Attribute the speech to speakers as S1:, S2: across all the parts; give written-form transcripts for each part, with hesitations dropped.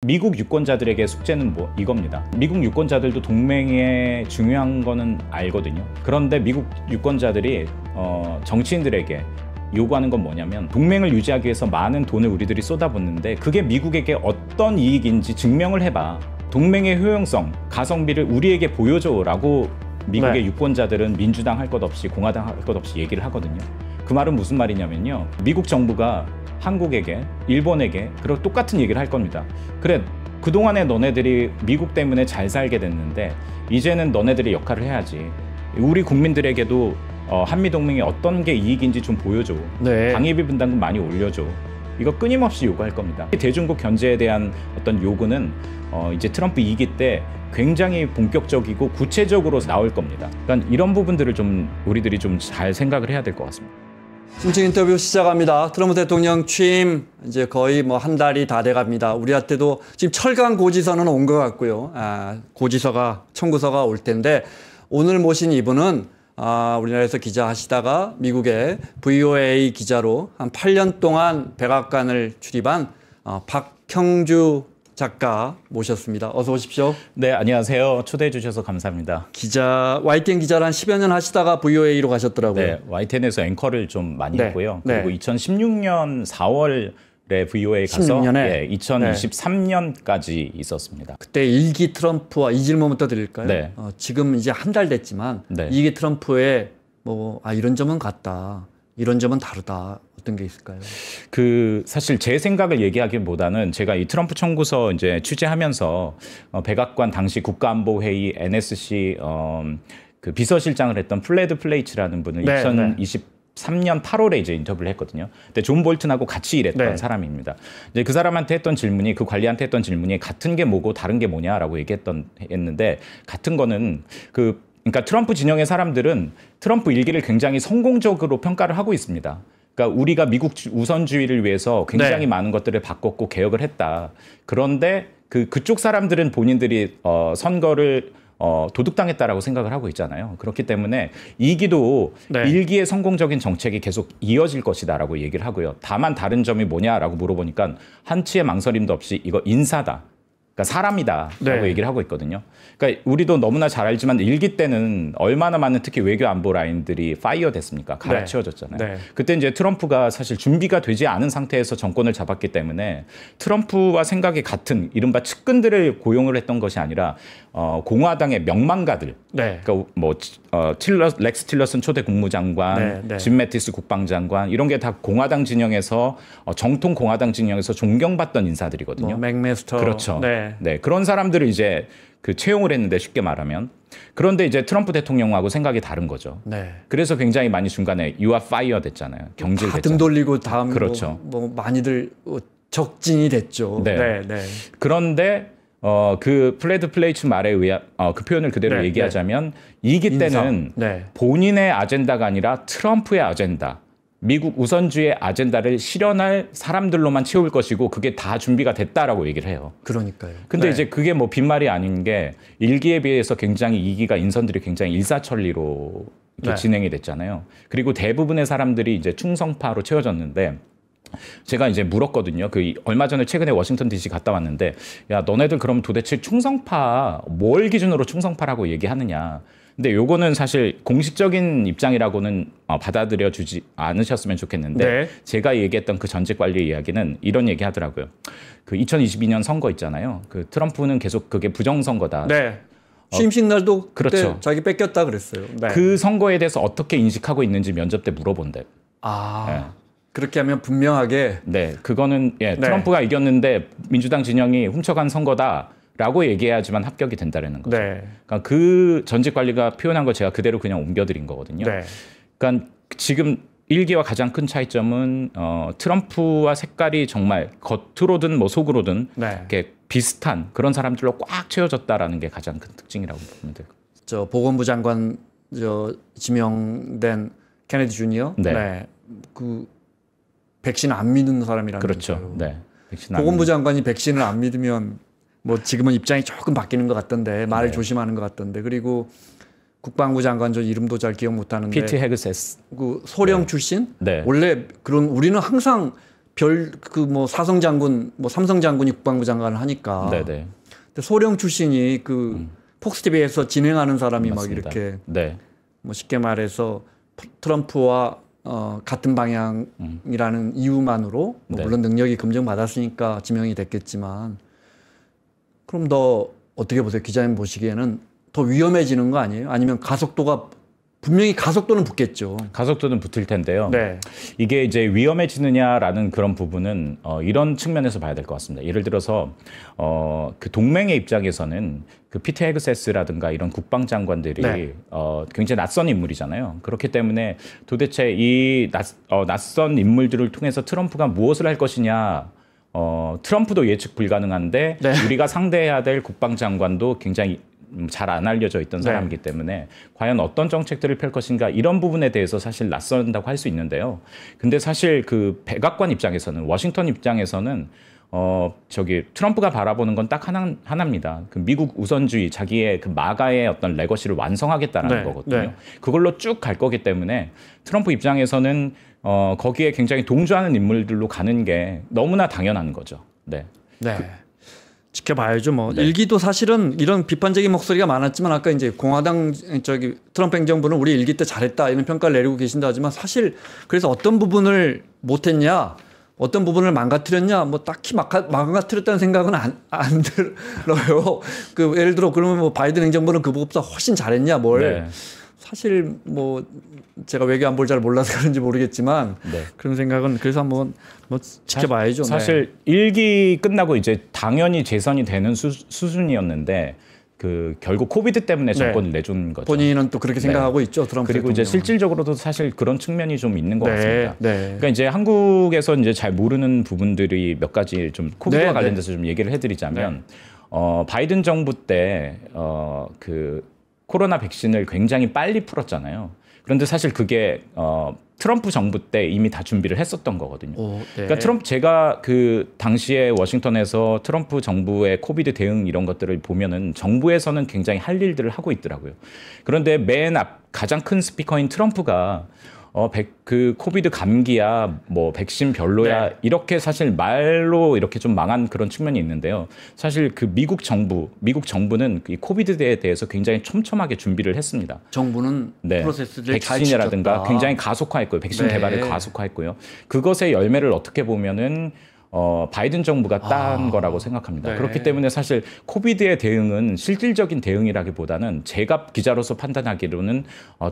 S1: 미국 유권자들에게 숙제는 이겁니다. 미국 유권자들도 동맹에 중요한 거는 알거든요. 그런데 미국 유권자들이 정치인들에게 요구하는 건 뭐냐면 동맹을 유지하기 위해서 많은 돈을 우리들이 쏟아붓는데 그게 미국에게 어떤 이익인지 증명을 해봐. 동맹의 효용성, 가성비를 우리에게 보여줘라고 미국의 유권자들은 민주당 할 것 없이 공화당 할 것 없이 얘기를 하거든요. 그 말은 무슨 말이냐면요. 미국 정부가 한국에게, 일본에게 그리고 똑같은 얘기를 할 겁니다. 그래, 그동안에 너네들이 미국 때문에 잘 살게 됐는데 이제는 너네들이 역할을 해야지. 우리 국민들에게도 한미동맹이 어떤 게 이익인지 좀 보여줘.
S2: 네.
S1: 방위비 분담금 많이 올려줘. 이거 끊임없이 요구할 겁니다. 대중국 견제에 대한 어떤 요구는 이제 트럼프 2기 때 굉장히 본격적이고 구체적으로 나올 겁니다. 그러니까 이런 부분들을 좀 우리들이 좀 잘 생각을 해야 될 것 같습니다.
S2: 심층 인터뷰 시작합니다. 트럼프 대통령 취임 이제 거의 뭐 한 달이 다 돼갑니다. 우리한테도 지금 철강 고지서는 온 것 같고요. 고지서가 청구서가 올 텐데 오늘 모신 이분은 우리나라에서 기자 하시다가 미국의 VOA 기자로 한 8년 동안 백악관을 출입한 박형주 작가 모셨습니다. 어서 오십시오.
S1: 네, 안녕하세요. 초대해 주셔서 감사합니다.
S2: 기자, YTN 기자를 한 10여 년 하시다가 VOA로 가셨더라고요.
S1: 네, YTN에서 앵커를 좀 많이
S2: 네.
S1: 했고요.
S2: 네.
S1: 그리고 2016년 4월에 VOA 가서
S2: 16년에?
S1: 2023년까지 있었습니다.
S2: 그때 1기 트럼프와 이 질문부터 드릴까요?
S1: 네.
S2: 지금 이제 한 달 됐지만
S1: 네.
S2: 2기 트럼프의 이런 점은 같다, 이런 점은 다르다, 어떤 게 있을까요?
S1: 사실 제 생각을 얘기하기보다는 제가 이 트럼프 청구서 이제 취재하면서 백악관 당시 국가안보회의 NSC 그 비서실장을 했던 플레드 플레이츠라는 분을 2023년 8월에 이제 인터뷰를 했거든요. 근데 존 볼튼하고 같이 일했던 사람입니다. 이제 그 사람한테 했던 질문이, 그 관리한테 했던 질문이 같은 게 뭐고 다른 게 뭐냐라고 했는데, 같은 거는 그러니까 트럼프 진영의 사람들은 트럼프 1기를 굉장히 성공적으로 평가를 하고 있습니다. 그러니까 우리가 미국 우선주의를 위해서 굉장히 많은 것들을 바꿨고 개혁을 했다. 그런데 그쪽 사람들은 본인들이 선거를 도둑당했다라고 생각을 하고 있잖아요. 그렇기 때문에 2기도 1기의 성공적인 정책이 계속 이어질 것이다라고 얘기를 하고요. 다만 다른 점이 뭐냐라고 물어보니까 한치의 망설임도 없이 이거 인사다. 그러니까 사람이다라고 얘기를 하고 있거든요. 그러니까 우리도 너무나 잘 알지만 1기 때는 얼마나 많은 특히 외교 안보 라인들이 파이어 됐습니까? 갈아치워졌잖아요. 그때 이제 트럼프가 사실 준비가 되지 않은 상태에서 정권을 잡았기 때문에 트럼프와 생각이 같은 이른바 측근들을 고용을 했던 것이 아니라 공화당의 명망가들, 그러니까 뭐 렉스 틸러슨 초대 국무장관, 짐 매티스 국방장관 이런 게 다 공화당 진영에서 정통 공화당 진영에서 존경받던 인사들이거든요.
S2: 맥메스터.
S1: 그렇죠. 네, 그런 사람들을 이제 채용을 했는데 쉽게 말하면. 그런데 이제 트럼프 대통령하고 생각이 다른 거죠. 그래서 굉장히 많이 중간에 you are fired 됐잖아요. 경질됐잖아요.
S2: 등 돌리고 다음
S1: 그렇죠.
S2: 뭐 많이들 적진이 됐죠.
S1: 그런데 그 플레드 플레이츠 말에 의한 그 표현을 그대로 얘기하자면 2기 때는 본인의 아젠다가 아니라 트럼프의 아젠다, 미국 우선주의의 아젠다를 실현할 사람들로만 채울 것이고 그게 다 준비가 됐다라고 얘기를 해요.
S2: 그러니까요.
S1: 근데 이제 그게 뭐 빈말이 아닌 게 1기에 비해서 굉장히 2기가 인선들이 굉장히 일사천리로 진행이 됐잖아요. 그리고 대부분의 사람들이 이제 충성파로 채워졌는데 제가 이제 물었거든요. 얼마 전에 최근에 워싱턴 DC 갔다 왔는데, 야, 너네들 그럼 도대체 충성파, 뭘 기준으로 충성파라고 얘기하느냐. 근데 요거는 사실 공식적인 입장이라고는 받아들여 주지 않으셨으면 좋겠는데, 제가 얘기했던 그 전직 관리의 이야기는 이런 얘기 하더라고요. 2022년 선거 있잖아요. 트럼프는 계속 그게 부정선거다.
S2: 취임식 날도 그때 자기 뺏겼다 그랬어요.
S1: 그 선거에 대해서 어떻게 인식하고 있는지 면접 때 물어본대.
S2: 그렇게 하면 분명하게.
S1: 그거는 트럼프가 이겼는데 민주당 진영이 훔쳐간 선거다라고 얘기해야지만 합격이 된다는 거죠. 그러니까 그 전직 관리가 표현한 걸 제가 그대로 그냥 옮겨드린 거거든요. 그러니까 지금 1기와 가장 큰 차이점은 트럼프와 색깔이 정말 겉으로든 뭐 속으로든 이렇게 비슷한 그런 사람들로 꽉 채워졌다라는 게 가장 큰 특징이라고 보면 돼요.
S2: 보건부 장관 지명된 케네디 주니어. 그 백신 안 믿는 사람이라는
S1: 거죠.
S2: 보건부 장관이 백신을 안 믿으면 뭐 지금은 입장이 조금 바뀌는 것 같던데 말을 조심하는 것 같던데. 그리고 국방부 장관 저 이름도 잘 기억 못 하는데
S1: 피트 헤그세스.
S2: 그 소령 출신? 원래 우리는 항상 뭐 사성 장군, 뭐 삼성 장군이 국방부 장관을 하니까.
S1: 네네.
S2: 근데 소령 출신이 폭스 TV에서 진행하는 사람이
S1: 맞습니다.
S2: 막 이렇게
S1: 네.
S2: 뭐 쉽게 말해서 트럼프와 같은 방향이라는 이유만으로 뭐
S1: 네.
S2: 물론 능력이 검증받았으니까 지명이 됐겠지만 그럼 더 어떻게 보세요? 기자님 보시기에는 더 위험해지는 거 아니에요? 아니면 분명히 가속도는 붙겠죠.
S1: 가속도는 붙을 텐데요.
S2: 네.
S1: 이게 이제 위험해지느냐라는 그런 부분은 이런 측면에서 봐야 될 것 같습니다. 예를 들어서 그 동맹의 입장에서는 그 피터 헤그세스라든가 이런 국방장관들이
S2: 네.
S1: 굉장히 낯선 인물이잖아요. 그렇기 때문에 도대체 이 낯선 인물들을 통해서 트럼프가 무엇을 할 것이냐. 트럼프도 예측 불가능한데
S2: 네.
S1: 우리가 상대해야 될 국방장관도 굉장히 잘 안 알려져 있던 사람이기 때문에 과연 어떤 정책들을 펼 것인가 이런 부분에 대해서 사실 낯선다고 할 수 있는데요. 근데 사실 그 백악관 입장에서는 워싱턴 입장에서는 트럼프가 바라보는 건 딱 하나입니다. 그 미국 우선주의, 자기의 그 마가의 어떤 레거시를 완성하겠다라는
S2: 네,
S1: 거거든요.
S2: 네.
S1: 그걸로 쭉 갈 거기 때문에 트럼프 입장에서는 거기에 굉장히 동조하는 인물들로 가는 게 너무나 당연한 거죠. 네.
S2: 네. 지켜봐야죠. 뭐
S1: 네.
S2: 일기도 사실은 이런 비판적인 목소리가 많았지만 아까 이제 공화당 트럼프 행정부는 우리 일기 때 잘했다 이런 평가를 내리고 계신다 하지만 사실 그래서 어떤 부분을 못했냐, 어떤 부분을 망가뜨렸냐, 뭐 딱히 망가뜨렸다는 생각은 안 들어요. 그 예를 들어 그러면 뭐 바이든 행정부는 그것보다 훨씬 잘했냐, 뭘.
S1: 네.
S2: 사실 뭐 제가 외교안보를 잘 몰라서 그런지 모르겠지만
S1: 네.
S2: 그런 생각은 그래서 한번 뭐 지켜봐야죠.
S1: 사실 일기 끝나고 이제 당연히 재선이 되는 수준이었는데 그 결국 코비드 때문에 정권을 내준 거죠.
S2: 본인은 또 그렇게 생각하고 있죠. 트럼프
S1: 그리고 이제
S2: 대통령은.
S1: 실질적으로도 사실 그런 측면이 좀 있는 것 같습니다.
S2: 네.
S1: 그러니까 이제 한국에서 이제 잘 모르는 부분들이 몇 가지 좀 코비드와
S2: 네,
S1: 관련돼서 좀 얘기를 해드리자면 바이든 정부 때 그 코로나 백신을 굉장히 빨리 풀었잖아요. 그런데 사실 그게 트럼프 정부 때 이미 다 준비를 했었던 거거든요.
S2: 네.
S1: 그러니까 제가 그 당시에 워싱턴에서 트럼프 정부의 코비드 대응 이런 것들을 보면은 정부에서는 굉장히 할 일들을 하고 있더라고요. 그런데 맨 앞 가장 큰 스피커인 트럼프가 그 코비드 감기야, 뭐 백신 별로야, 이렇게 사실 말로 이렇게 좀 망한 그런 측면이 있는데요. 사실 그 미국 정부는 이 코비드에 대해서 굉장히 촘촘하게 준비를 했습니다.
S2: 정부는 프로세스를 잘
S1: 백신이라든가
S2: 지켰다.
S1: 굉장히 가속화했고요. 백신 개발을 가속화했고요. 그것의 열매를 어떻게 보면은 바이든 정부가 딴 거라고 생각합니다. 그렇기 때문에 사실 코비드의 대응은 실질적인 대응이라기보다는 제가 기자로서 판단하기로는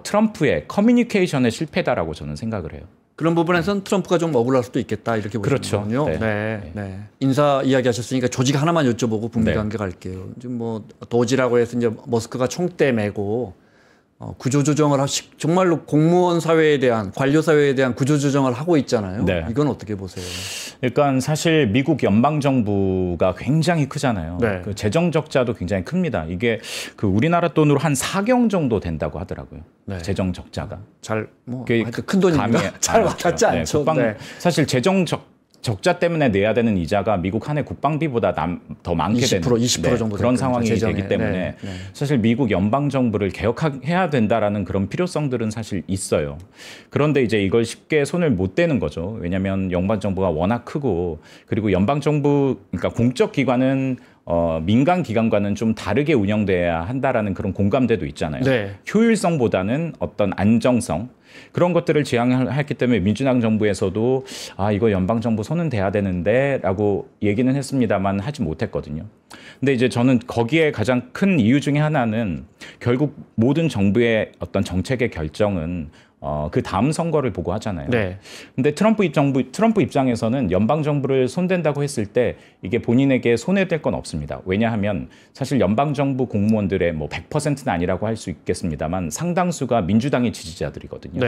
S1: 트럼프의 커뮤니케이션의 실패다라고 저는 생각을 해요.
S2: 그런 부분에서는 트럼프가 좀 억울할 수도 있겠다 이렇게
S1: 그렇죠.
S2: 보시는군요. 네. 인사 이야기하셨으니까 조직 하나만 여쭤보고 북미 관계 갈게요. 지금 뭐 도지라고 해서 이제 머스크가 총대 메고 구조조정을 정말로 공무원 사회에 대한 관료 사회에 대한 구조조정을 하고 있잖아요.
S1: 네.
S2: 이건 어떻게 보세요?
S1: 그러니까 사실 미국 연방 정부가 굉장히 크잖아요.
S2: 네.
S1: 그 재정 적자도 굉장히 큽니다. 이게 그 우리나라 돈으로 한 4경 정도 된다고 하더라고요. 재정 적자가.
S2: 큰 돈입니다. 잘 와닿지 않죠.
S1: 사실 재정 적자 때문에 내야 되는 이자가 미국 한 해 국방비보다 더 많게
S2: 20% 정도
S1: 그런 상황이
S2: 재정에.
S1: 되기 때문에 사실 미국 연방 정부를 개혁해야 된다라는 그런 필요성들은 사실 있어요. 그런데 이제 이걸 쉽게 손을 못 대는 거죠. 왜냐하면 연방 정부가 워낙 크고 그리고 연방 정부 그러니까 공적 기관은 민간 기관과는 좀 다르게 운영돼야 한다라는 그런 공감대도 있잖아요. 효율성보다는 어떤 안정성 그런 것들을 지향했기 때문에 민주당 정부에서도 이거 연방 정부 손은 대야 되는데라고 얘기는 했습니다만 하지 못했거든요. 근데 이제 저는 거기에 가장 큰 이유 중에 하나는 결국 모든 정부의 어떤 정책의 결정은 그 다음 선거를 보고 하잖아요. 근데 트럼프 입장에서는 연방 정부를 손댄다고 했을 때 이게 본인에게 손해될 건 없습니다. 왜냐하면 사실 연방 정부 공무원들의 뭐 100%는 아니라고 할 수 있겠습니다만 상당수가 민주당의 지지자들이거든요.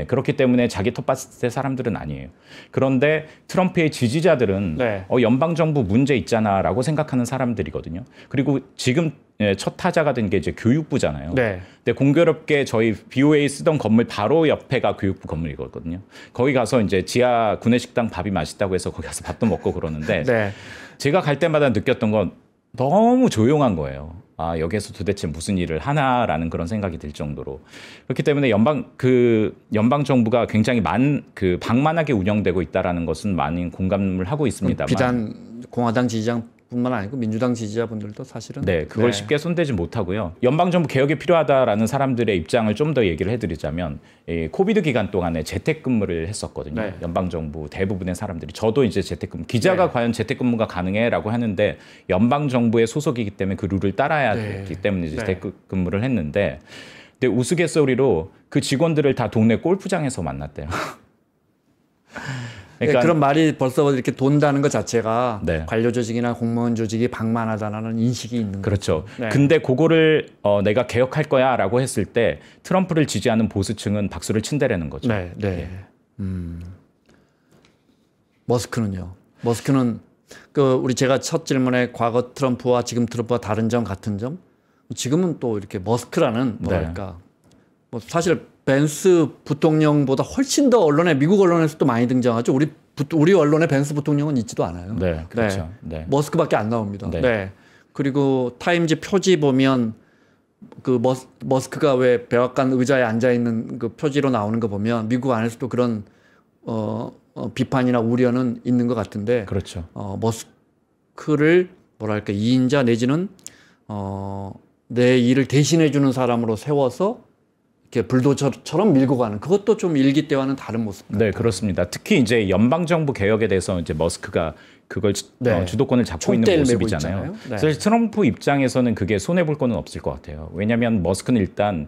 S1: 그렇기 때문에 자기 텃밭의 사람들은 아니에요. 그런데 트럼프의 지지자들은 연방 정부 문제 있잖아라고 생각하는 사람들이거든요. 그리고 지금 첫 타자가 된 게 이제 교육부잖아요. 근데 공교롭게 저희 BOA 쓰던 건물 바로 옆에가 교육부 건물이거든요. 거기 가서 이제 지하 구내식당 밥이 맛있다고 해서 거기 가서 밥도 먹고 그러는데 제가 갈 때마다 느꼈던 건 너무 조용한 거예요. 아, 여기에서 도대체 무슨 일을 하나라는 그런 생각이 들 정도로 그렇기 때문에 연방 정부가 굉장히 방만하게 운영되고 있다라는 것은 많이 공감을 하고 있습니다만
S2: 비단 공화당 지지자뿐만 아니고 민주당 지지자분들도 사실은
S1: 네, 그걸 쉽게 손대지 못하고요. 연방정부 개혁이 필요하다라는 사람들의 입장을 좀 더 얘기를 해드리자면 코비드 기간 동안에 재택근무를 했었거든요.
S2: 네.
S1: 연방정부 대부분의 사람들이 저도 이제 재택근무 기자가 과연 재택근무가 가능해라고 하는데 연방정부의 소속이기 때문에 그 룰을 따라야 되기 때문에 이제 재택근무를 했는데 근데 우스갯소리로 그 직원들을 다 동네 골프장에서 만났대요.
S2: 그러니까 그런 말이 벌써 이렇게 돈다는 것 자체가
S1: 네.
S2: 관료 조직이나 공무원 조직이 방만하다는 인식이 있는
S1: 그렇죠.
S2: 거죠. 네.
S1: 근데 그거를 내가 개혁할 거야라고 했을 때 트럼프를 지지하는 보수층은 박수를 친다라는 거죠.
S2: 네, 네. 머스크는요. 머스크는 우리 제가 첫 질문에 과거 트럼프와 지금 트럼프와 다른 점 같은 점. 지금은 또 이렇게 머스크라는 뭐랄까. 뭐 사실 벤스 부통령보다 훨씬 더 미국 언론에서도 많이 등장하죠. 우리 언론에 벤스 부통령은 있지도 않아요.
S1: 네, 그렇죠. 네.
S2: 머스크밖에 안 나옵니다.
S1: 네.
S2: 네. 그리고 타임즈 표지 보면 그 머스크가 왜 백악관 의자에 앉아 있는 그 표지로 나오는 거 보면 미국 안에서도 그런 비판이나 우려는 있는 것 같은데.
S1: 그렇죠.
S2: 머스크를 뭐랄까 2인자 내지는 내 일을 대신해 주는 사람으로 세워서 이렇게 불도저처럼 밀고 가는 그것도 좀 일기 때와는 다른 모습.
S1: 네, 그렇습니다. 특히 이제 연방정부 개혁에 대해서 이제 머스크가 그걸 주도권을 잡고 있는 모습이잖아요. 네. 사실 트럼프 입장에서는 그게 손해 볼 거는 없을 것 같아요. 왜냐하면 머스크는 일단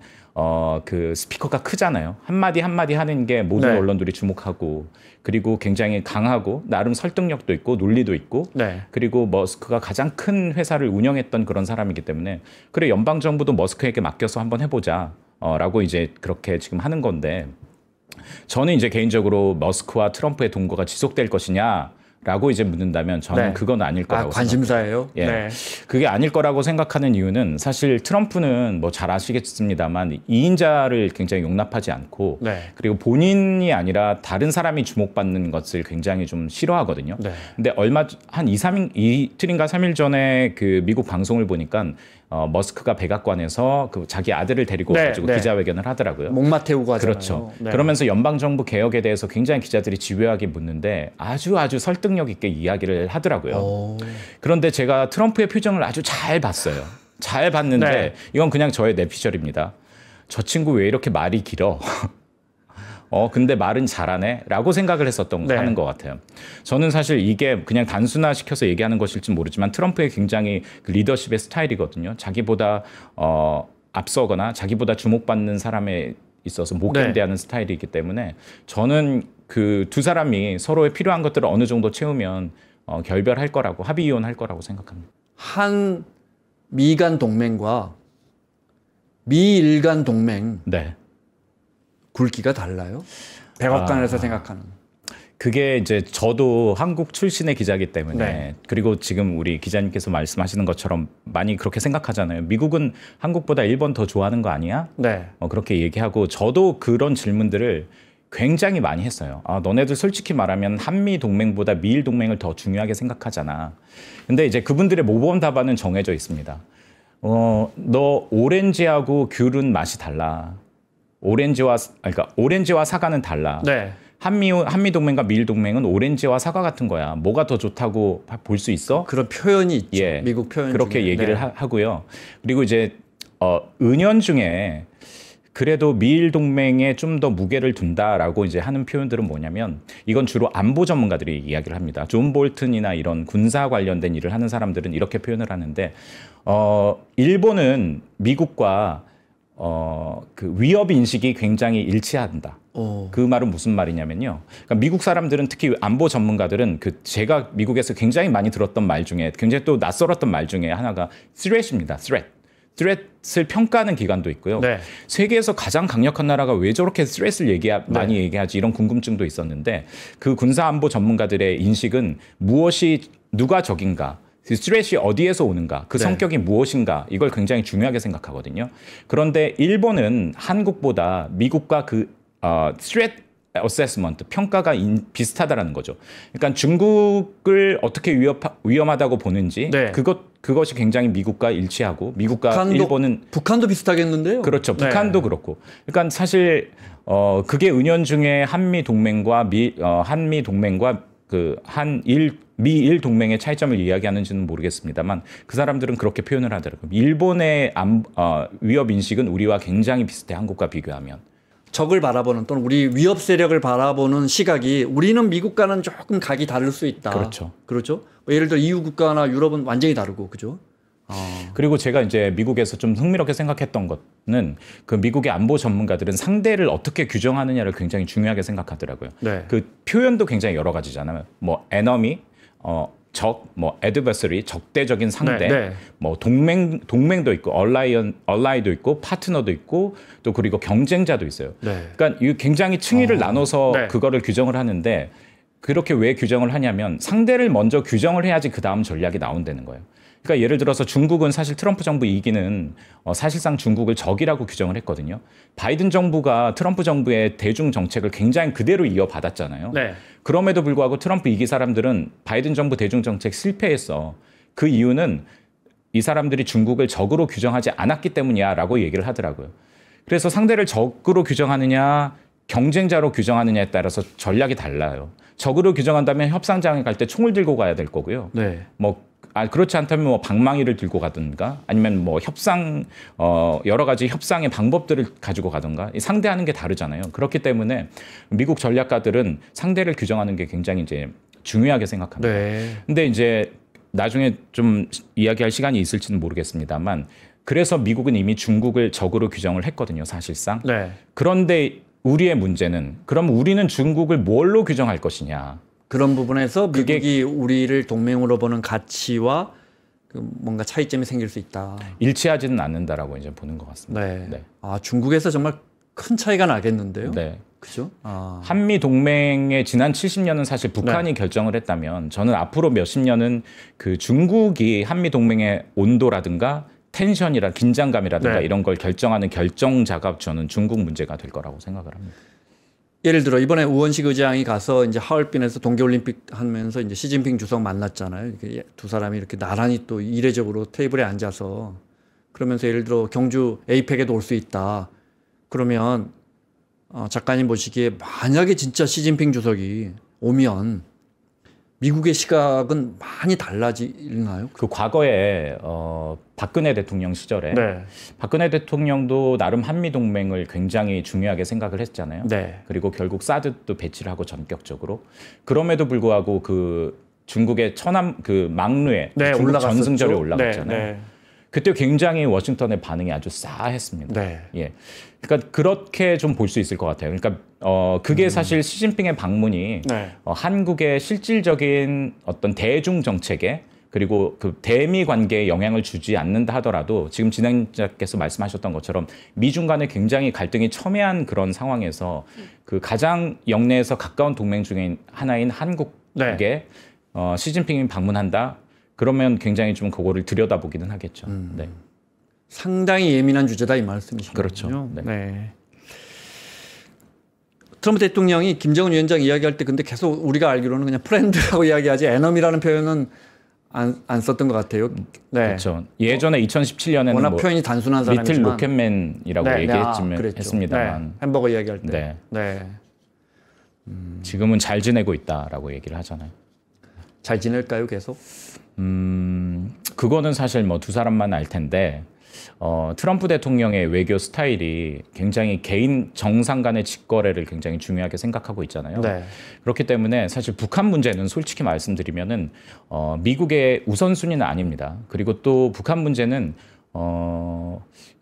S1: 그 스피커가 크잖아요. 한마디 한마디 하는 게 모든 언론들이 주목하고 그리고 굉장히 강하고 나름 설득력도 있고 논리도 있고 그리고 머스크가 가장 큰 회사를 운영했던 그런 사람이기 때문에 그래 연방정부도 머스크에게 맡겨서 한번 해보자. 라고 이제 그렇게 지금 하는 건데 저는 이제 개인적으로 머스크와 트럼프의 동거가 지속될 것이냐라고 이제 묻는다면 저는 그건 아닐 거라고
S2: 관심사예요.
S1: 예, 그게 아닐 거라고 생각하는 이유는 사실 트럼프는 뭐 잘 아시겠습니다만 2인자를 굉장히 용납하지 않고 그리고 본인이 아니라 다른 사람이 주목받는 것을 굉장히 좀 싫어하거든요. 근데 한 이틀인가 3일 전에 그 미국 방송을 보니까 머스크가 백악관에서 그 자기 아들을 데리고 가지고 기자회견을 하더라고요.
S2: 목마 태우고 하잖아요.
S1: 그렇죠. 그러면서 연방정부 개혁에 대해서 굉장히 기자들이 집요하게 묻는데 아주 설득력 있게 이야기를 하더라고요. 그런데 제가 트럼프의 표정을 아주 잘 봤어요. 잘 봤는데 이건 그냥 저의 내피셜입니다. 저 친구 왜 이렇게 말이 길어? 근데 말은 잘하네? 라고 생각을 하는 것 같아요. 저는 사실 이게 그냥 단순화시켜서 얘기하는 것일지 모르지만 트럼프의 굉장히 그 리더십의 스타일이거든요. 자기보다 앞서거나 자기보다 주목받는 사람에 있어서 목견대하는 스타일이기 때문에 저는 그 두 사람이 서로의 필요한 것들을 어느 정도 채우면 결별할 거라고 합의 이혼할 거라고 생각합니다.
S2: 한 미간 동맹과 미일 간 동맹 굵기가 달라요? 백악관에서 생각하는.
S1: 그게 이제 저도 한국 출신의 기자이기 때문에 그리고 지금 우리 기자님께서 말씀하시는 것처럼 많이 그렇게 생각하잖아요. 미국은 한국보다 일본 더 좋아하는 거 아니야? 그렇게 얘기하고 저도 그런 질문들을 굉장히 많이 했어요. 너네들 솔직히 말하면 한미 동맹보다 미일 동맹을 더 중요하게 생각하잖아. 근데 이제 그분들의 모범 답안은 정해져 있습니다. 너 오렌지하고 귤은 맛이 달라. 오렌지와 사과는 달라. 한미 동맹과 미일 동맹은 오렌지와 사과 같은 거야. 뭐가 더 좋다고 볼 수 있어?
S2: 그런 표현이 있죠. 미국 표현
S1: 그렇게
S2: 중에.
S1: 얘기를 하고요. 그리고 이제 은연중에 그래도 미일 동맹에 좀 더 무게를 둔다라고 이제 하는 표현들은 뭐냐면 이건 주로 안보 전문가들이 이야기를 합니다. 존 볼튼이나 이런 군사 관련된 일을 하는 사람들은 이렇게 표현을 하는데 일본은 미국과 그 위협 인식이 굉장히 일치한다. 그 말은 무슨 말이냐면요. 그러니까 미국 사람들은 특히 안보 전문가들은 제가 미국에서 굉장히 많이 들었던 말 중에 굉장히 또 낯설었던 말 중에 하나가 threat입니다. threat을 평가하는 기관도 있고요. 세계에서 가장 강력한 나라가 왜 저렇게 threat을 많이 얘기하지 이런 궁금증도 있었는데 그 군사 안보 전문가들의 인식은 누가 적인가 threat이 어디에서 오는가 그 성격이 무엇인가 이걸 굉장히 중요하게 생각하거든요. 그런데 일본은 한국보다 미국과 threat assessment 평가가 비슷하다라는 거죠. 그러니까 중국을 어떻게 위험하다고 보는지 그것이 굉장히 미국과 일치하고 미국과 일본은
S2: 북한도 비슷하겠는데요.
S1: 그렇죠. 북한도 그렇고. 그러니까 사실 그게 은연중에 한미 동맹과 그 미일 동맹의 차이점을 이야기하는지는 모르겠습니다만 그 사람들은 그렇게 표현을 하더라고요. 일본의 위협 인식은 우리와 굉장히 비슷해. 한국과 비교하면.
S2: 적을 바라보는 또는 우리 위협 세력을 바라보는 시각이 우리는 미국과는 조금 각이 다를 수 있다.
S1: 그렇죠.
S2: 그렇죠. 예를 들어 EU 국가나 유럽은 완전히 다르고 그죠.
S1: 그리고 제가 이제 미국에서 좀 흥미롭게 생각했던 것은 그 미국의 안보 전문가들은 상대를 어떻게 규정하느냐를 굉장히 중요하게 생각하더라고요.
S2: 네.
S1: 그 표현도 굉장히 여러 가지잖아요. 뭐 enemy, 적, 뭐 adversary, 적대적인 상대,
S2: 네.
S1: 뭐 동맹도 있고 ally도 있고 파트너도 있고 또 그리고 경쟁자도 있어요.
S2: 네.
S1: 그러니까 이 굉장히 층위를 나눠서
S2: 네.
S1: 그거를 규정을 하는데 그렇게 왜 규정을 하냐면 상대를 먼저 규정을 해야지 그 다음 전략이 나온다는 거예요. 그러니까 예를 들어서 중국은 사실 트럼프 정부 2기는 사실상 중국을 적이라고 규정을 했거든요. 바이든 정부가 트럼프 정부의 대중 정책을 굉장히 그대로 이어받았잖아요.
S2: 네.
S1: 그럼에도 불구하고 트럼프 2기 사람들은 바이든 정부 대중 정책 실패했어. 그 이유는 이 사람들이 중국을 적으로 규정하지 않았기 때문이야라고 얘기를 하더라고요. 그래서 상대를 적으로 규정하느냐 경쟁자로 규정하느냐에 따라서 전략이 달라요. 적으로 규정한다면 협상장에 갈 때 총을 들고 가야 될 거고요.
S2: 네.
S1: 그렇지 않다면 뭐 방망이를 들고 가든가 아니면 뭐 여러 가지 협상의 방법들을 가지고 가든가 상대하는 게 다르잖아요. 그렇기 때문에 미국 전략가들은 상대를 규정하는 게 굉장히 이제 중요하게 생각합니다.
S2: 네.
S1: 근데 이제 나중에 좀 이야기할 시간이 있을지는 모르겠습니다만 그래서 미국은 이미 중국을 적으로 규정을 했거든요, 사실상.
S2: 네.
S1: 그런데 우리의 문제는 그럼 우리는 중국을 뭘로 규정할 것이냐.
S2: 그런 부분에서 미국이 우리를 동맹으로 보는 가치와 뭔가 차이점이 생길 수 있다.
S1: 일치하지는 않는다라고 이제 보는 것 같습니다.
S2: 네.
S1: 네.
S2: 중국에서 정말 큰 차이가 나겠는데요.
S1: 네.
S2: 그죠?
S1: 한미 동맹의 지난 70년은 사실 북한이 결정을 했다면 저는 앞으로 몇십 년은 그 중국이 한미 동맹의 온도라든가 텐션이라 긴장감이라든가 이런 걸 결정하는 결정자가 저는 중국 문제가 될 거라고 생각을 합니다.
S2: 예를 들어 이번에 우원식 의장이 가서 이제 하얼빈에서 동계올림픽 하면서 이제 시진핑 주석 만났잖아요. 이렇게 두 사람이 이렇게 나란히 또 이례적으로 테이블에 앉아서 그러면서 예를 들어 경주 에이펙에도 올 수 있다. 그러면 작가님 보시기에 만약에 진짜 시진핑 주석이 오면 미국의 시각은 많이 달라지나요?
S1: 그 과거에 박근혜 대통령 시절에
S2: 네.
S1: 박근혜 대통령도 나름 한미 동맹을 굉장히 중요하게 생각을 했잖아요.
S2: 네.
S1: 그리고 결국 사드도 배치를 하고 전격적으로 그럼에도 불구하고 그 중국의 천안 그 막루에 중국 전승절에 올라갔잖아요.
S2: 네.
S1: 그때 굉장히 워싱턴의 반응이 아주 싸했습니다.
S2: 네.
S1: 예. 그러니까 그렇게 좀 볼 수 있을 것 같아요. 그러니까 그게 사실 시진핑의 방문이 한국의 실질적인 어떤 대중 정책에 그리고 그 대미 관계에 영향을 주지 않는다 하더라도 지금 진행자께서 말씀하셨던 것처럼 미중 간에 굉장히 갈등이 첨예한 그런 상황에서 그 가장 영내에서 가까운 동맹 중에 하나인 한국에 시진핑이 방문한다. 그러면 굉장히 좀 그거를 들여다보기는 하겠죠. 네.
S2: 상당히 예민한 주제다 이 말씀이시군요.
S1: 그렇죠.
S2: 네. 트럼프 대통령이 김정은 위원장 이야기할 때 근데 계속 우리가 알기로는 그냥 프렌드라고 이야기하지 에너미라는 표현은 안 썼던 것 같아요. 네.
S1: 그렇죠. 예전에 2017년에는
S2: 워낙 표현이 단순한 사람이지만
S1: 리틀 로켓맨이라고 얘기했습니다만
S2: 네. 햄버거 이야기할 때.
S1: 네. 지금은 잘 지내고 있다라고 얘기를 하잖아요.
S2: 잘 지낼까요, 계속?
S1: 그거는 사실 뭐 두 사람만 알 텐데 트럼프 대통령의 외교 스타일이 굉장히 개인 정상 간의 직거래를 굉장히 중요하게 생각하고 있잖아요.
S2: 네.
S1: 그렇기 때문에 사실 북한 문제는 솔직히 말씀드리면은 미국의 우선순위는 아닙니다. 그리고 또 북한 문제는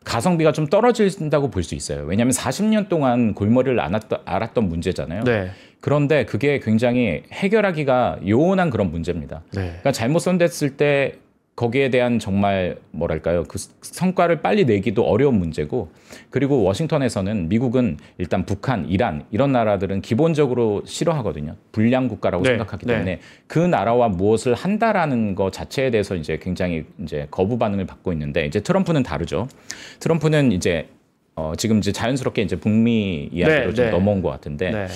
S1: 가성비가 좀 떨어진다고 볼 수 있어요. 왜냐하면 40년 동안 골머리를 앓았던 문제잖아요.
S2: 네.
S1: 그런데 그게 굉장히 해결하기가 요원한 그런 문제입니다.
S2: 네.
S1: 그러니까 잘못 손댔을 때 거기에 대한 정말 뭐랄까요 그 성과를 빨리 내기도 어려운 문제고 그리고 워싱턴에서는 미국은 일단 북한, 이란 이런 나라들은 기본적으로 싫어하거든요. 불량 국가라고 생각하기 때문에 그 나라와 무엇을 한다라는 것 자체에 대해서 이제 굉장히 이제 거부 반응을 받고 있는데 이제 트럼프는 다르죠. 트럼프는 이제 지금 이제 자연스럽게 이제 북미 이야기로 좀 넘어온 것 같은데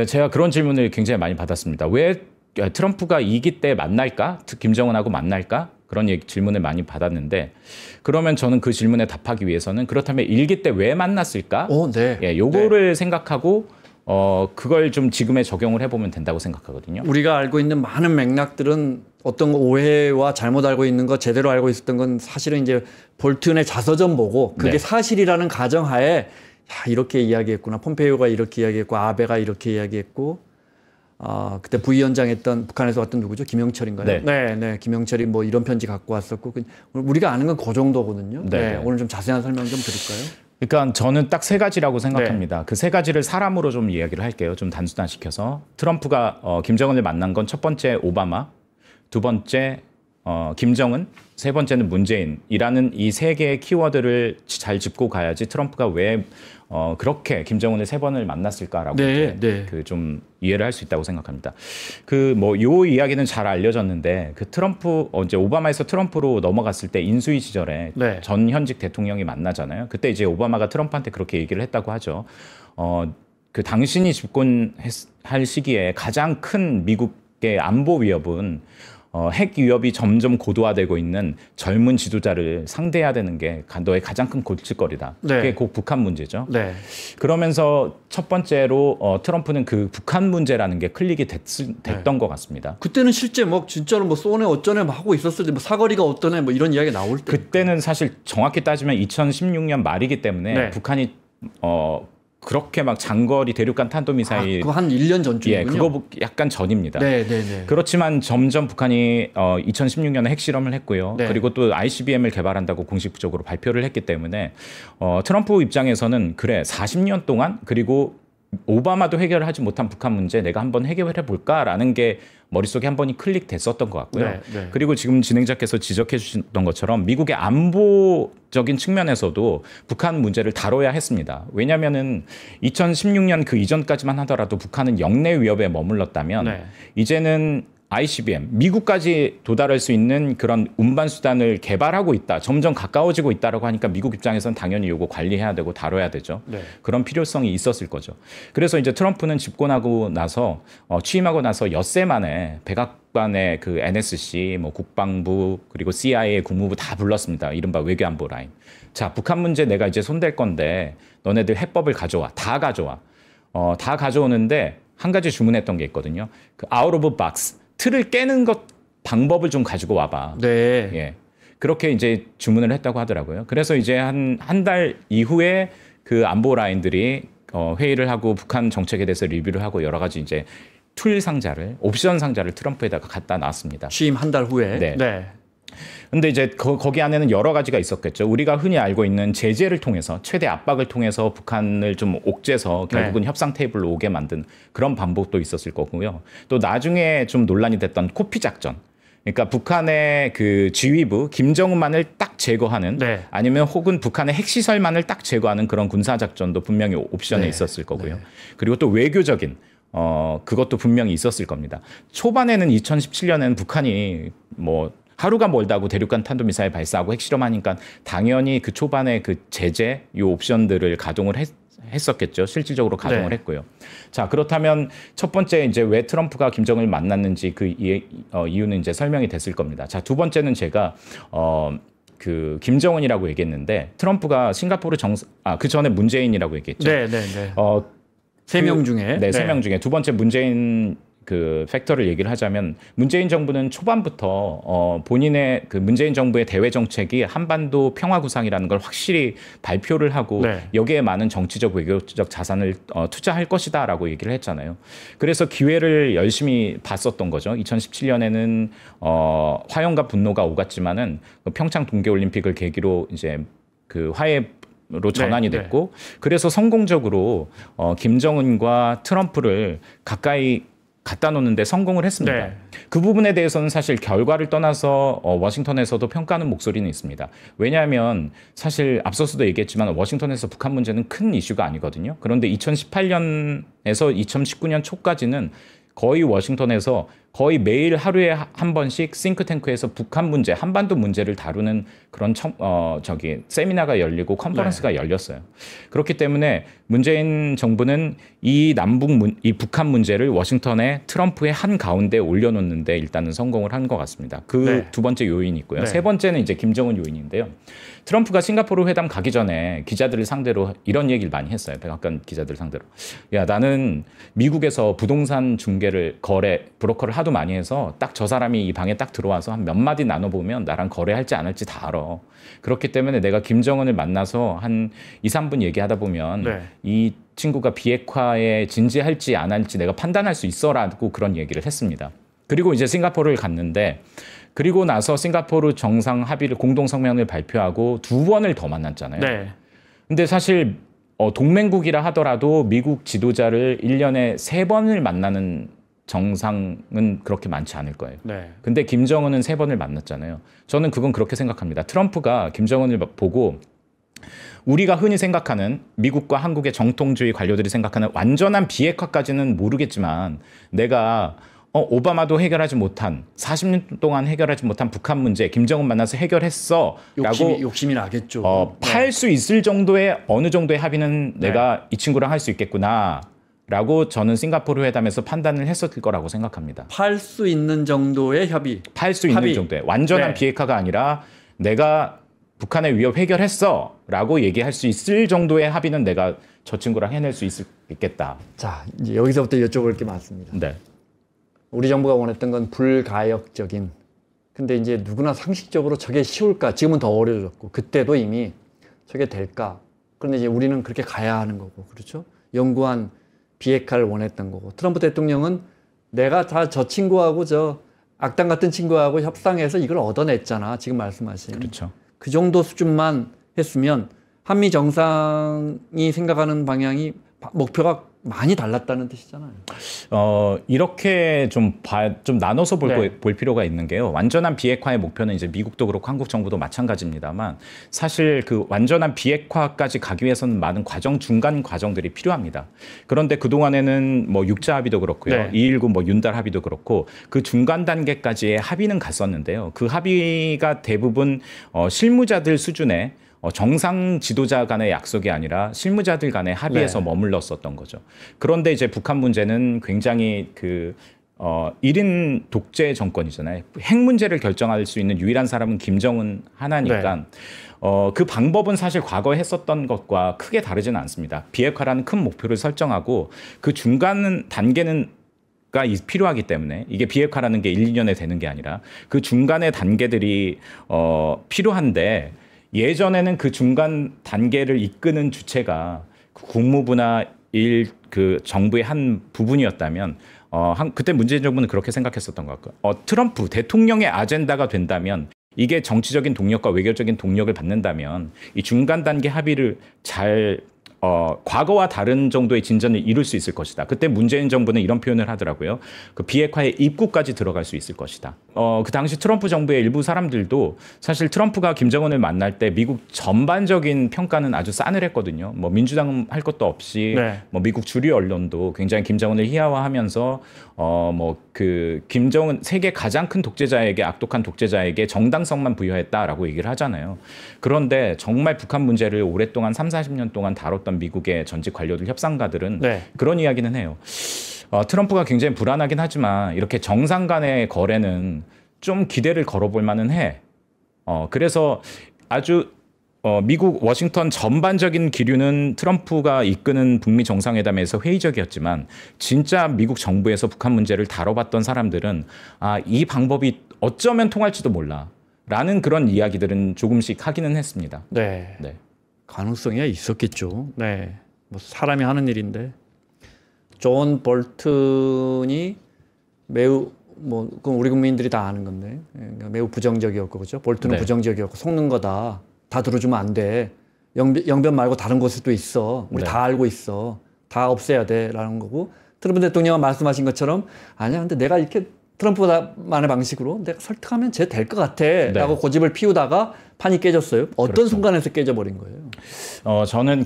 S1: 제가 그런 질문을 굉장히 많이 받았습니다. 왜 트럼프가 2기 때 만날까? 김정은하고 만날까? 그런 질문을 많이 받았는데 그러면 저는 그 질문에 답하기 위해서는 그렇다면 일기 때 왜 만났을까?
S2: 네.
S1: 예, 요거를 생각하고 그걸 좀 지금에 적용을 해보면 된다고 생각하거든요.
S2: 우리가 알고 있는 많은 맥락들은 어떤 오해와 잘못 알고 있는 거 제대로 알고 있었던 건 사실은 이제 볼튼의 자서전 보고 그게
S1: 네.
S2: 사실이라는 가정하에 야, 이렇게 이야기했구나. 폼페이오가 이렇게 이야기했고 아베가 이렇게 이야기했고 그때 부위원장 했던 북한에서 왔던 누구죠? 김영철인가요?
S1: 네.
S2: 네. 김영철이 뭐 이런 편지 갖고 왔었고 우리가 아는 건 그 정도거든요.
S1: 네.
S2: 오늘 좀 자세한 설명 좀 드릴까요?
S1: 그러니까 저는 딱 세 가지라고 생각합니다. 그 세 가지를 사람으로 좀 이야기를 할게요. 좀 단순화시켜서 트럼프가 김정은을 만난 건 첫 번째 오바마, 두 번째 김정은, 세 번째는 문재인이라는 이 세 개의 키워드를 잘 짚고 가야지 트럼프가 왜 그렇게 김정은을 세 번을 만났을까라고 그 좀 이해를 할 수 있다고 생각합니다. 그 뭐 요 이야기는 잘 알려졌는데 그 트럼프 이제 오바마에서 트럼프로 넘어갔을 때 인수위 시절에 전 현직 대통령이 만나잖아요. 그때 이제 오바마가 트럼프한테 그렇게 얘기를 했다고 하죠. 그 당신이 집권할 시기에 가장 큰 미국의 안보 위협은 핵 위협이 점점 고도화되고 있는 젊은 지도자를 상대해야 되는 게 너의 가장 큰 골칫거리다. 그게 곧 북한 문제죠. 그러면서 첫 번째로 트럼프는 그 북한 문제라는 게 클릭이 됐던 것 같습니다.
S2: 그때는 실제 뭐 진짜로 뭐 쏘네 어쩌네 뭐 하고 있었을 때 뭐 사거리가 어떠네 뭐 이런 이야기 나올 때
S1: 그때는 사실 정확히 따지면 2016년 말이기 때문에 북한이 그렇게 막 장거리 대륙간 탄도미사일
S2: 그거 한 1년 전쯤이군요.
S1: 예, 그거 약간 전입니다. 그렇지만 점점 북한이 2016년에 핵실험을 했고요. 그리고 또 ICBM을 개발한다고 공식적으로 발표를 했기 때문에 트럼프 입장에서는 그래 40년 동안 그리고 오바마도 해결하지 못한 북한 문제 내가 한번 해결해 볼까라는 게 머릿속에 한 번이 클릭됐었던 것 같고요. 그리고 지금 진행자께서 지적해 주셨던 것처럼 미국의 안보적인 측면에서도 북한 문제를 다뤄야 했습니다. 왜냐하면은 2016년 그 이전까지만 하더라도 북한은 영내 위협에 머물렀다면 이제는 ICBM, 미국까지 도달할 수 있는 그런 운반 수단을 개발하고 있다. 점점 가까워지고 있다라고 하니까 미국 입장에서는 당연히 이거 관리해야 되고 다뤄야 되죠. 그런 필요성이 있었을 거죠. 그래서 이제 트럼프는 집권하고 나서 취임하고 나서 엿새 만에 백악관의 그 NSC, 뭐 국방부 그리고 CIA, 국무부 다 불렀습니다. 이른바 외교안보 라인. 자, 북한 문제 내가 이제 손댈 건데 너네들 해법을 가져와. 다 가져와. 다 가져오는데 한 가지 주문했던 게 있거든요. 그 out of box. 틀을 깨는 것 방법을 좀 가지고 와봐. 예. 그렇게 이제 주문을 했다고 하더라고요. 그래서 이제 한 달 이후에 그 안보 라인들이 회의를 하고 북한 정책에 대해서 리뷰를 하고 여러 가지 이제 툴 상자를 옵션 상자를 트럼프에다가 갖다 놨습니다.
S2: 취임 한 달 후에.
S1: 근데 이제 거기 안에는 여러 가지가 있었겠죠. 우리가 흔히 알고 있는 제재를 통해서 최대 압박을 통해서 북한을 좀 옥죄서 결국은 협상 테이블로 오게 만든 그런 방법도 있었을 거고요. 또 나중에 좀 논란이 됐던 코피 작전. 그러니까 북한의 그 지휘부 김정은만을 딱 제거하는 아니면 혹은 북한의 핵시설만을 딱 제거하는 그런 군사작전도 분명히 옵션에 있었을 거고요. 그리고 또 외교적인 그것도 분명히 있었을 겁니다. 초반에는 2017년에는 북한이 뭐 하루가 멀다고 대륙간 탄도미사일 발사하고 핵실험하니까 당연히 그 초반에 그 제재 이 옵션들을 가동을 했었겠죠. 실질적으로 가동을 했고요. 자, 그렇다면 첫 번째 이제 왜 트럼프가 김정은을 만났는지 그 이유는 이제 설명이 됐을 겁니다. 자, 두 번째는 제가 그 김정은이라고 얘기했는데 트럼프가 싱가포르 그 전에 문재인이라고 얘기했죠.
S2: 세 명 중에.
S1: 세 명 중에 두 번째 문재인 그 팩터를 얘기를 하자면 문재인 정부는 초반부터 본인의 그 문재인 정부의 대외 정책이 한반도 평화 구상이라는 걸 확실히 발표를 하고 여기에 많은 정치적 외교적 자산을 투자할 것이다라고 얘기를 했잖아요. 그래서 기회를 열심히 봤었던 거죠. 2017년에는 화염과 분노가 오갔지만은 평창 동계올림픽을 계기로 이제 그 화해로 전환이 됐고 그래서 성공적으로 김정은과 트럼프를 가까이 갖다 놓는데 성공을 했습니다. 그 부분에 대해서는 사실 결과를 떠나서 워싱턴에서도 평가하는 목소리는 있습니다. 왜냐하면 사실 앞서서도 얘기했지만 워싱턴에서 북한 문제는 큰 이슈가 아니거든요. 그런데 2018년에서 2019년 초까지는 거의 워싱턴에서 거의 매일 하루에 한 번씩 싱크탱크에서 북한 문제, 한반도 문제를 다루는 그런 세미나가 열리고 컨퍼런스가 열렸어요. 그렇기 때문에 문재인 정부는 이 북한 문제를 워싱턴에 트럼프의 한 가운데 올려놓는데 일단은 성공을 한 것 같습니다. 그 두 번째 요인이 있고요. 세 번째는 이제 김정은 요인인데요. 트럼프가 싱가포르 회담 가기 전에 기자들을 상대로 이런 얘기를 많이 했어요. 백악관 기자들 상대로. 야, 나는 미국에서 부동산 브로커를 하도 많이 해서 딱 저 사람이 이 방에 딱 들어와서 한 몇 마디 나눠보면 나랑 거래할지 안 할지 다 알아. 그렇기 때문에 내가 김정은을 만나서 한 2, 3분 얘기하다 보면 이 친구가 비핵화에 진지할지 안 할지 내가 판단할 수 있어라고 그런 얘기를 했습니다. 그리고 이제 싱가포르를 갔는데 그리고 나서 싱가포르 정상 합의를 공동 성명을 발표하고 2번을 더 만났잖아요. 근데 사실 동맹국이라 하더라도 미국 지도자를 1년에 3번을 만나는 정상은 그렇게 많지 않을 거예요. 근데 김정은은 3번을 만났잖아요. 저는 그건 그렇게 생각합니다. 트럼프가 김정은을 보고 우리가 흔히 생각하는 미국과 한국의 정통주의 관료들이 생각하는 완전한 비핵화까지는 모르겠지만 내가 오바마도 해결하지 못한 40년 동안 해결하지 못한 북한 문제 김정은 만나서 해결했어 라고
S2: 욕심이 나겠죠.
S1: 팔 수 있을 정도의 어느 정도의 합의는 내가 이 친구랑 할 수 있겠구나 라고 저는 싱가포르 회담에서 판단을 했었을 거라고 생각합니다.
S2: 팔 수 있는 정도의 협의.
S1: 팔 수 있는 정도의 완전한 비핵화가 아니라 내가 북한의 위협 해결했어 라고 얘기할 수 있을 정도의 합의는 내가 저 친구랑 해낼 수 있겠다.
S2: 자, 이제 여기서부터 여쭤볼 게 많습니다. 우리 정부가 원했던 건 불가역적인. 근데 이제 누구나 상식적으로 저게 쉬울까? 지금은 더 어려졌고 그때도 이미 저게 될까? 그런데 이제 우리는 그렇게 가야 하는 거고, 그렇죠? 영구한 비핵화를 원했던 거고, 트럼프 대통령은 내가 다 저 친구하고 저 악당 같은 친구하고 협상해서 이걸 얻어냈잖아. 지금 말씀하신.
S1: 그렇죠.
S2: 그 정도 수준만 했으면 한미 정상이 생각하는 방향이 목표가 많이 달랐다는 뜻이잖아요.
S1: 이렇게 좀 나눠서 볼 필요가 있는 게요. 완전한 비핵화의 목표는 이제 미국도 그렇고 한국 정부도 마찬가지입니다만 사실 그 완전한 비핵화까지 가기 위해서는 많은 중간 과정들이 필요합니다. 그런데 그동안에는 뭐 육자 합의도 그렇고요. 219 뭐 윤달 합의도 그렇고 그 중간 단계까지의 합의는 갔었는데요. 그 합의가 대부분 실무자들 수준의 정상 지도자 간의 약속이 아니라 실무자들 간의 합의에서 머물렀었던 거죠. 그런데 이제 북한 문제는 굉장히 1인 독재 정권이잖아요. 핵 문제를 결정할 수 있는 유일한 사람은 김정은 하나니까 그 방법은 사실 과거에 했었던 것과 크게 다르지는 않습니다. 비핵화라는 큰 목표를 설정하고 그 중간 단계는 가 필요하기 때문에 이게 비핵화라는 게 1, 2년에 되는 게 아니라 그 중간의 단계들이 필요한데 예전에는 그 중간 단계를 이끄는 주체가 국무부나 그 정부의 한 부분이었다면 그때 문재인 정부는 그렇게 생각했었던 것 같고요. 트럼프 대통령의 아젠다가 된다면 이게 정치적인 동력과 외교적인 동력을 받는다면 이 중간 단계 합의를 잘 과거와 다른 정도의 진전을 이룰 수 있을 것이다. 그때 문재인 정부는 이런 표현을 하더라고요. 그 비핵화의 입구까지 들어갈 수 있을 것이다. 그 당시 트럼프 정부의 일부 사람들도 사실 트럼프가 김정은을 만날 때 미국 전반적인 평가는 아주 싸늘했거든요. 뭐 민주당 할 것도 없이 뭐 미국 주류 언론도 굉장히 김정은을 희화화하면서 김정은 세계 가장 큰 독재자에게 악독한 독재자에게 정당성만 부여했다라고 얘기를 하잖아요. 그런데 정말 북한 문제를 오랫동안 3, 40년 동안 다뤘던 미국의 전직 관료들 협상가들은 그런 이야기는 해요. 트럼프가 굉장히 불안하긴 하지만 이렇게 정상 간의 거래는 좀 기대를 걸어볼 만은 해. 그래서 아주 미국 워싱턴 전반적인 기류는 트럼프가 이끄는 북미 정상회담에서 회의적이었지만 진짜 미국 정부에서 북한 문제를 다뤄봤던 사람들은 이 방법이 어쩌면 통할지도 몰라 라는 그런 이야기들은 조금씩 하기는 했습니다.
S2: 네. 가능성이 있었겠죠. 뭐 사람이 하는 일인데 존 볼튼이 매우 그건 우리 국민들이 다 아는 건데 매우 부정적이었고, 그렇죠? 볼튼은 부정적이었고 속는 거다. 다 들어주면 안 돼. 영변 말고 다른 곳에도 있어. 우리 다 알고 있어. 다 없애야 돼라는 거고, 트럼프 대통령은 말씀하신 것처럼 아니야. 근데 내가 이렇게 트럼프만의 방식으로 내가 설득하면 쟤 될 것 같아 라고 고집을 피우다가 판이 깨졌어요. 어떤 순간에서 깨져버린 거예요?
S1: 저는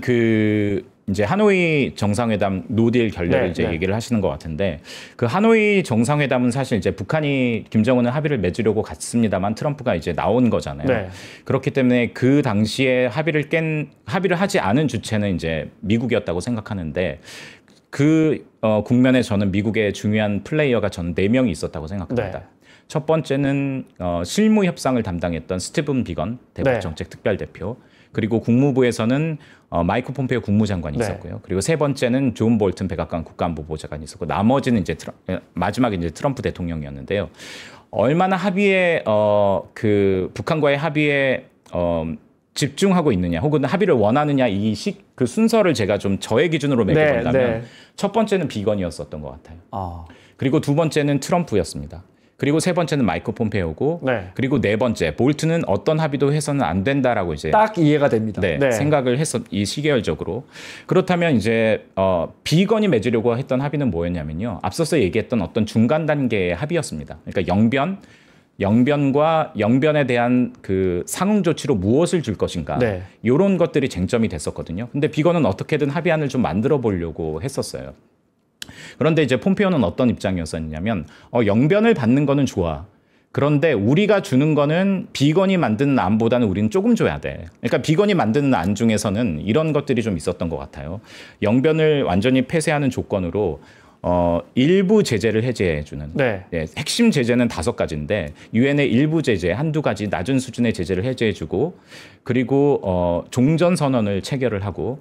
S1: 이제 하노이 정상회담 노딜 결렬을 이제 얘기를 하시는 것 같은데 그 하노이 정상회담은 사실 이제 북한이 김정은은 합의를 맺으려고 갔습니다만 트럼프가 이제 나온 거잖아요. 그렇기 때문에 그 당시에 합의를 하지 않은 주체는 이제 미국이었다고 생각하는데 그 국면에 저는 미국의 중요한 플레이어가 저는 4명이 있었다고 생각합니다. 첫 번째는 실무 협상을 담당했던 스티븐 비건 대북정책특별대표, 그리고 국무부에서는 마이크 폼페이오 국무장관이 있었고요. 그리고 세 번째는 존 볼튼 백악관 국가안보보좌관이 있었고, 나머지는 이제 마지막에 이제 트럼프 대통령이었는데요. 얼마나 합의에 그 북한과의 합의에 집중하고 있느냐, 혹은 합의를 원하느냐, 그 순서를 제가 좀 저의 기준으로 매겨본다면 첫 번째는 비건이었었던 것 같아요. 그리고 두 번째는 트럼프였습니다. 그리고 세 번째는 마이크 폼페이오고, 그리고 네 번째 볼튼은 어떤 합의도 해서는 안 된다라고 이제
S2: 딱 이해가 됩니다.
S1: 생각을 했었 이 시계열적으로. 그렇다면 이제 비건이 맺으려고 했던 합의는 뭐였냐면요, 앞서서 얘기했던 어떤 중간 단계의 합의였습니다. 그러니까 영변과 영변에 대한 그 상응 조치로 무엇을 줄 것인가, 이런 것들이 쟁점이 됐었거든요. 근데 비건은 어떻게든 합의안을 좀 만들어 보려고 했었어요. 그런데 이제 폼페이오는 어떤 입장이었었냐면 영변을 받는 거는 좋아. 그런데 우리가 주는 거는 비건이 만드는 안보다는 우리는 조금 줘야 돼. 그러니까 비건이 만드는 안 중에서는 이런 것들이 좀 있었던 것 같아요. 영변을 완전히 폐쇄하는 조건으로 일부 제재를 해제해주는. 핵심 제재는 5가지인데 유엔의 일부 제재, 한두 가지 낮은 수준의 제재를 해제해주고, 그리고 종전선언을 체결을 하고,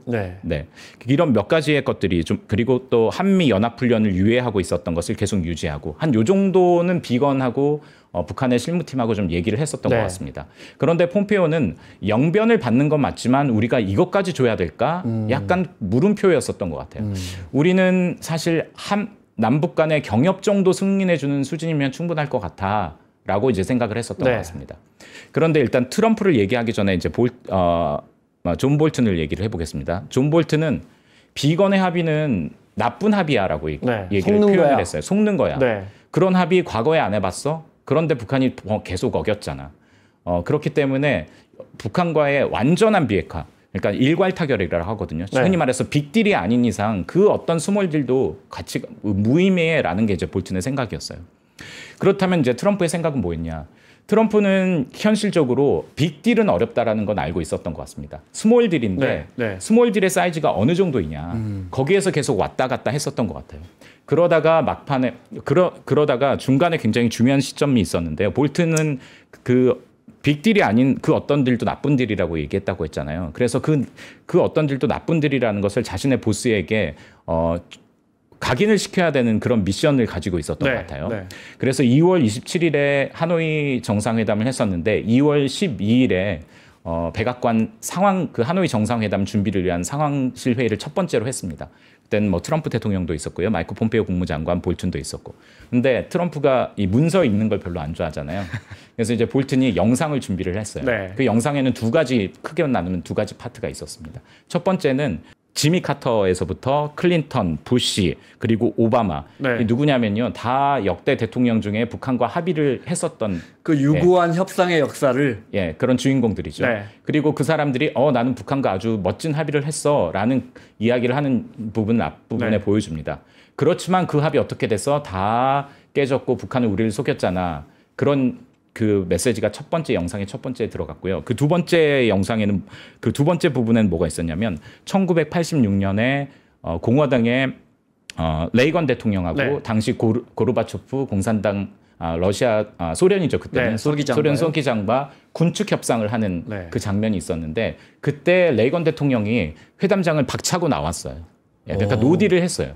S1: 이런 몇 가지의 것들이 좀, 그리고 또 한미 연합훈련을 유예하고 있었던 것을 계속 유지하고, 한 요 정도는 비건하고 북한의 실무팀하고 좀 얘기를 했었던 것 같습니다. 그런데 폼페이오는 영변을 받는 건 맞지만 우리가 이것까지 줘야 될까? 약간 물음표였었던 것 같아요. 우리는 사실 남북 간의 경협 정도 승인해주는 수준이면 충분할 것 같아 라고 이제 생각을 했었던 것 같습니다. 그런데 일단 트럼프를 얘기하기 전에 이제 존 볼튼을 얘기를 해보겠습니다. 존 볼튼은 비건의 합의는 나쁜 합의야라고 얘기를 표현을 했어요. 속는 거야. 그런 합의 과거에 안 해봤어? 그런데 북한이 계속 어겼잖아. 그렇기 때문에 북한과의 완전한 비핵화, 그러니까 일괄 타결이라고 하거든요. 흔히 말해서 빅딜이 아닌 이상 그 어떤 스몰 딜도 같이 무의미해라는 게 이제 볼튼의 생각이었어요. 그렇다면 이제 트럼프의 생각은 뭐였냐? 트럼프는 현실적으로 빅딜은 어렵다라는 건 알고 있었던 것 같습니다. 스몰 딜인데 스몰 딜의 사이즈가 어느 정도이냐, 거기에서 계속 왔다 갔다 했었던 것 같아요. 그러다가 막판에 그러다가 중간에 굉장히 중요한 시점이 있었는데요. 볼튼은 그 빅딜이 아닌 그 어떤 딜도 나쁜 딜이라고 얘기했다고 했잖아요. 그래서 그 어떤 딜도 나쁜 딜이라는 것을 자신의 보스에게 각인을 시켜야 되는 그런 미션을 가지고 있었던 것 같아요. 그래서 2월 27일에 하노이 정상회담을 했었는데 2월 12일에 백악관 그 하노이 정상회담 준비를 위한 상황실 회의를 첫 번째로 했습니다. 그때는 뭐 트럼프 대통령도 있었고요, 마이크 폼페이오 국무장관, 볼튼도 있었고. 근데 트럼프가 이 문서 읽는 걸 별로 안 좋아하잖아요. 그래서 이제 볼튼이 영상을 준비를 했어요. 그 영상에는 크게 나누면 2가지 파트가 있었습니다. 첫 번째는 지미 카터에서부터 클린턴, 부시, 그리고 오바마. 누구냐면요, 다 역대 대통령 중에 북한과 합의를 했었던
S2: 그 유구한 협상의 역사를
S1: 그런 주인공들이죠. 그리고 그 사람들이 나는 북한과 아주 멋진 합의를 했어라는 이야기를 하는 부분 앞부분에 보여줍니다. 그렇지만 그 합의 어떻게 돼서 다 깨졌고 북한은 우리를 속였잖아. 그런 그 메시지가 첫 번째 영상의 첫 번째에 들어갔고요. 그 두 번째 영상에는, 그 두 번째 부분에는 뭐가 있었냐면 1986년에 공화당의 레이건 대통령하고 당시 고르바초프 공산당, 러시아, 소련이죠. 그때는 소련 소기장과 군축 협상을 하는 그 장면이 있었는데, 그때 레이건 대통령이 회담장을 박차고 나왔어요. 그러니까 노딜을 했어요.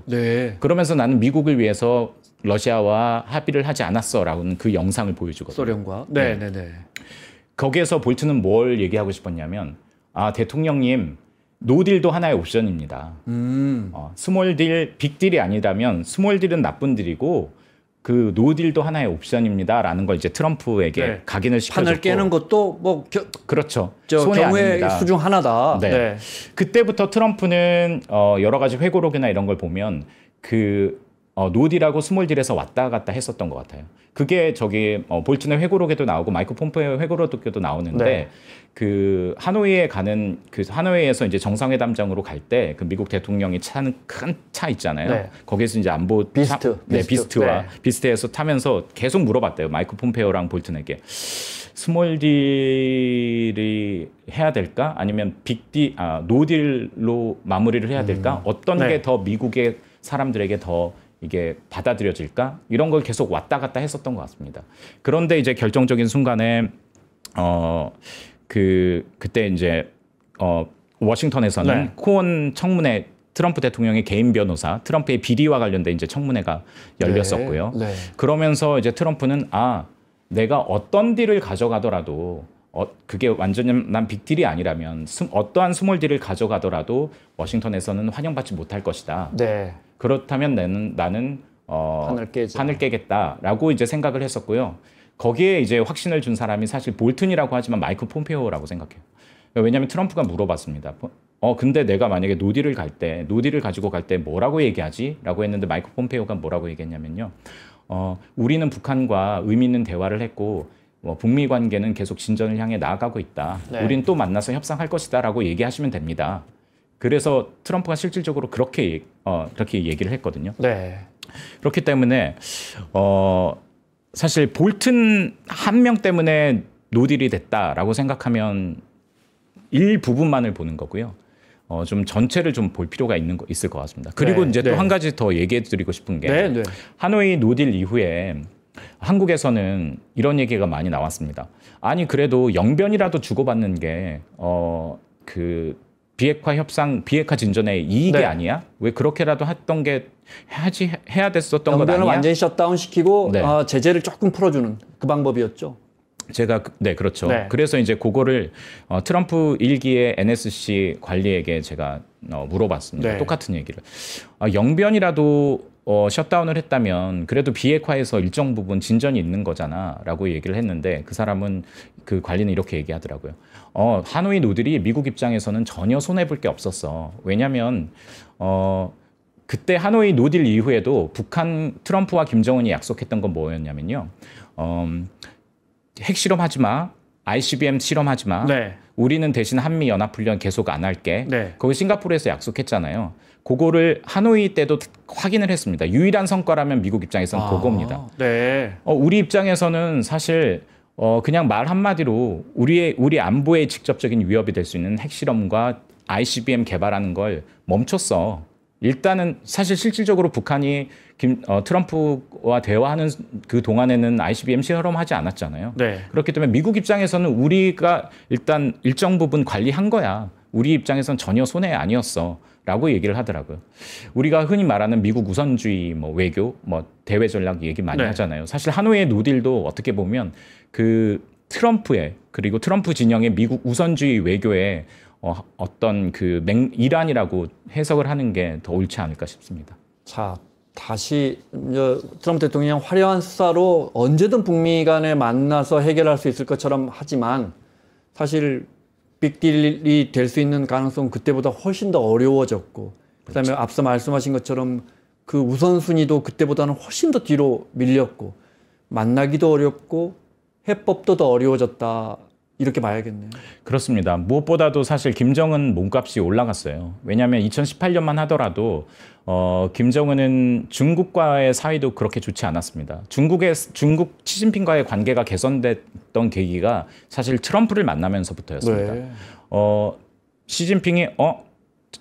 S1: 그러면서 나는 미국을 위해서 러시아와 합의를 하지 않았어라고는 그 영상을 보여주거든요.
S2: 소련과.
S1: 거기에서 볼튼은 뭘 얘기하고 싶었냐면, 대통령님, 노딜도 하나의 옵션입니다. 스몰 딜, 빅딜이 아니라면 스몰 딜은 나쁜 딜이고 그 노딜도 하나의 옵션입니다라는 걸 이제 트럼프에게 각인을 시켜줬고,
S2: 판을 깨는 것도 뭐
S1: 그렇죠.
S2: 경우의 수 중 하나다.
S1: 그때부터 트럼프는 여러 가지 회고록이나 이런 걸 보면 그 노딜하고 스몰딜에서 왔다 갔다 했었던 것 같아요. 그게 저기 볼튼의 회고록에도 나오고 마이크 폼페이오 회고록에도 나오는데
S2: 네.
S1: 그 하노이에 가는 그 하노이에서 이제 정상회담장으로 갈 때 그 미국 대통령이 차는 큰 차 있잖아요.
S2: 네.
S1: 거기서 이제 안보 비스트와
S2: 네.
S1: 비스트에서 타면서 계속 물어봤대요. 마이크 폼페이오랑 볼튼에게 스몰딜이 해야 될까? 아니면 노딜로 마무리를 해야 될까? 어떤
S2: 네.
S1: 게 더 미국의 사람들에게 더 이게 받아들여질까? 이런 걸 계속 왔다 갔다 했었던 것 같습니다. 그런데 이제 결정적인 순간에 그때 이제 워싱턴에서는
S2: 네.
S1: 코온 청문회 트럼프 대통령의 개인 변호사 트럼프의 비리와 관련된 이제 청문회가 열렸었고요.
S2: 네.
S1: 그러면서 이제 트럼프는 내가 어떤 딜을 가져가더라도 그게 완전한 빅딜이 아니라면 어떠한 스몰 딜을 가져가더라도 워싱턴에서는 환영받지 못할 것이다.
S2: 네.
S1: 그렇다면 나는
S2: 판을
S1: 깨겠다라고 이제 생각을 했었고요. 거기에 이제 확신을 준 사람이 사실 볼튼이라고 하지만 마이크 폼페이오라고 생각해요. 왜냐하면 트럼프가 물어봤습니다. 근데 내가 만약에 노딜을 가지고 갈 때 뭐라고 얘기하지?라고 했는데 마이크 폼페이오가 뭐라고 얘기했냐면요. 우리는 북한과 의미 있는 대화를 했고 북미 관계는 계속 진전을 향해 나아가고 있다.
S2: 네.
S1: 우린 또 만나서 협상할 것이다라고 얘기하시면 됩니다. 그래서 트럼프가 실질적으로 그렇게 얘기를 했거든요.
S2: 네.
S1: 그렇기 때문에 사실 볼튼 한 명 때문에 노딜이 됐다라고 생각하면 일부분만을 보는 거고요. 좀 전체를 좀 볼 필요가 있을 것 같습니다. 그리고
S2: 네,
S1: 이제 또
S2: 네.
S1: 한 가지 더 얘기해 드리고 싶은 게
S2: 네.
S1: 하노이 노딜 이후에 한국에서는 이런 얘기가 많이 나왔습니다. 아니 그래도 영변이라도 주고받는 게 비핵화 진전의 이익이
S2: 네.
S1: 아니야? 왜 그렇게라도 했던 게 해야 됐었던 것
S2: 영변을
S1: 아니야?
S2: 완전히 셧다운시키고
S1: 네.
S2: 제재를 조금 풀어주는 그 방법이었죠.
S1: 네, 그렇죠.
S2: 네.
S1: 그래서 이제 그거를 트럼프 1기의 NSC 관리에게 제가 물어봤습니다.
S2: 네.
S1: 똑같은 얘기를. 영변이라도 셧다운을 했다면 그래도 비핵화에서 일정 부분 진전이 있는 거잖아라고 얘기를 했는데 그 사람은 그 관리는 이렇게 얘기하더라고요. 하노이 노딜이 미국 입장에서는 전혀 손해 볼 게 없었어. 왜냐하면 그때 하노이 노딜 이후에도 트럼프와 김정은이 약속했던 건 뭐였냐면요. 핵실험하지 마. ICBM 실험하지 마.
S2: 네.
S1: 우리는 대신 한미연합훈련 계속 안 할게.
S2: 네.
S1: 거기 싱가포르에서 약속했잖아요. 그거를 하노이 때도 확인을 했습니다. 유일한 성과라면 미국 입장에서는 그겁니다.
S2: 네.
S1: 우리 입장에서는 사실 그냥 말 한마디로 우리 안보에 직접적인 위협이 될 수 있는 핵실험과 ICBM 개발하는 걸 멈췄어. 일단은 사실 실질적으로 북한이 트럼프와 대화하는 그 동안에는 ICBM 실험하지 않았잖아요.
S2: 네.
S1: 그렇기 때문에 미국 입장에서는 우리가 일단 일정 부분 관리한 거야. 우리 입장에서는 전혀 손해 아니었어. 라고 얘기를 하더라고요. 우리가 흔히 말하는 미국 우선주의 외교, 대외 전략 얘기 많이
S2: 네.
S1: 하잖아요. 사실 하노이의 노딜도 어떻게 보면 그 그리고 트럼프 진영의 미국 우선주의 외교의 어떤 일환이라고 해석을 하는 게 더 옳지 않을까 싶습니다.
S2: 자, 다시 트럼프 대통령 화려한 수사로 언제든 북미 간에 만나서 해결할 수 있을 것처럼 하지만 사실 빅딜이 될 수 있는 가능성은 그때보다 훨씬 더 어려워졌고 그다음에
S1: 그렇죠.
S2: 앞서 말씀하신 것처럼 그 우선순위도 그때보다는 훨씬 더 뒤로 밀렸고 만나기도 어렵고 해법도 더 어려워졌다. 이렇게 봐야겠네요.
S1: 그렇습니다. 무엇보다도 사실 김정은 몸값이 올라갔어요. 왜냐하면 2018년만 하더라도 김정은은 중국과의 사이도 그렇게 좋지 않았습니다. 중국 시진핑과의 관계가 개선됐던 계기가 사실 트럼프를 만나면서부터였습니다.
S2: 네.
S1: 시진핑이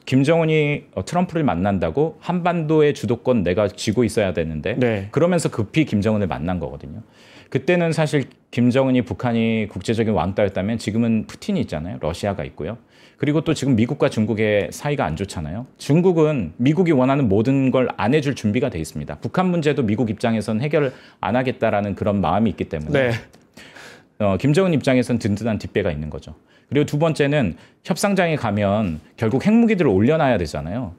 S1: 김정은이 트럼프를 만난다고 한반도의 주도권 내가 쥐고 있어야 되는데
S2: 네.
S1: 그러면서 급히 김정은을 만난 거거든요. 그때는 사실 김정은이 북한이 국제적인 왕따였다면 지금은 푸틴이 있잖아요. 러시아가 있고요. 그리고 또 지금 미국과 중국의 사이가 안 좋잖아요. 중국은 미국이 원하는 모든 걸 안 해줄 준비가 돼 있습니다. 북한 문제도 미국 입장에서는 해결 안 하겠다라는 그런 마음이 있기 때문에
S2: 네.
S1: 김정은 입장에서는 든든한 뒷배가 있는 거죠. 그리고 두 번째는 협상장에 가면 결국 핵무기들을 올려놔야 되잖아요.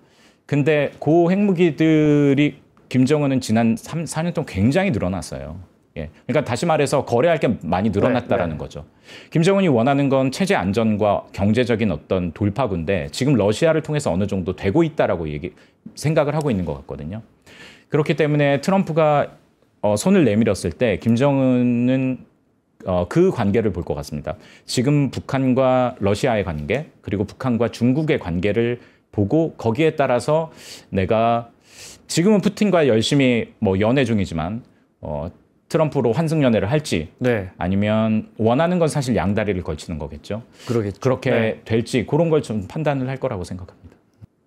S1: 근데 그 핵무기들이 김정은은 지난 4년 동안 굉장히 늘어났어요. 그러니까 다시 말해서 거래할 게 많이 늘어났다라는 거죠. 김정은이 원하는 건 체제 안전과 경제적인 어떤 돌파구인데 지금 러시아를 통해서 어느 정도 되고 있다라고 생각을 하고 있는 것 같거든요. 그렇기 때문에 트럼프가 손을 내밀었을 때 김정은은 그 관계를 볼 것 같습니다. 지금 북한과 러시아의 관계 그리고 북한과 중국의 관계를 보고 거기에 따라서 내가 지금은 푸틴과 열심히 뭐 연애 중이지만 트럼프로 환승연애를 할지
S2: 네.
S1: 아니면 원하는 건 사실 양다리를 걸치는 거겠죠.
S2: 그러겠죠.
S1: 그렇게
S2: 네.
S1: 될지 그런 걸 좀 판단을 할 거라고 생각합니다.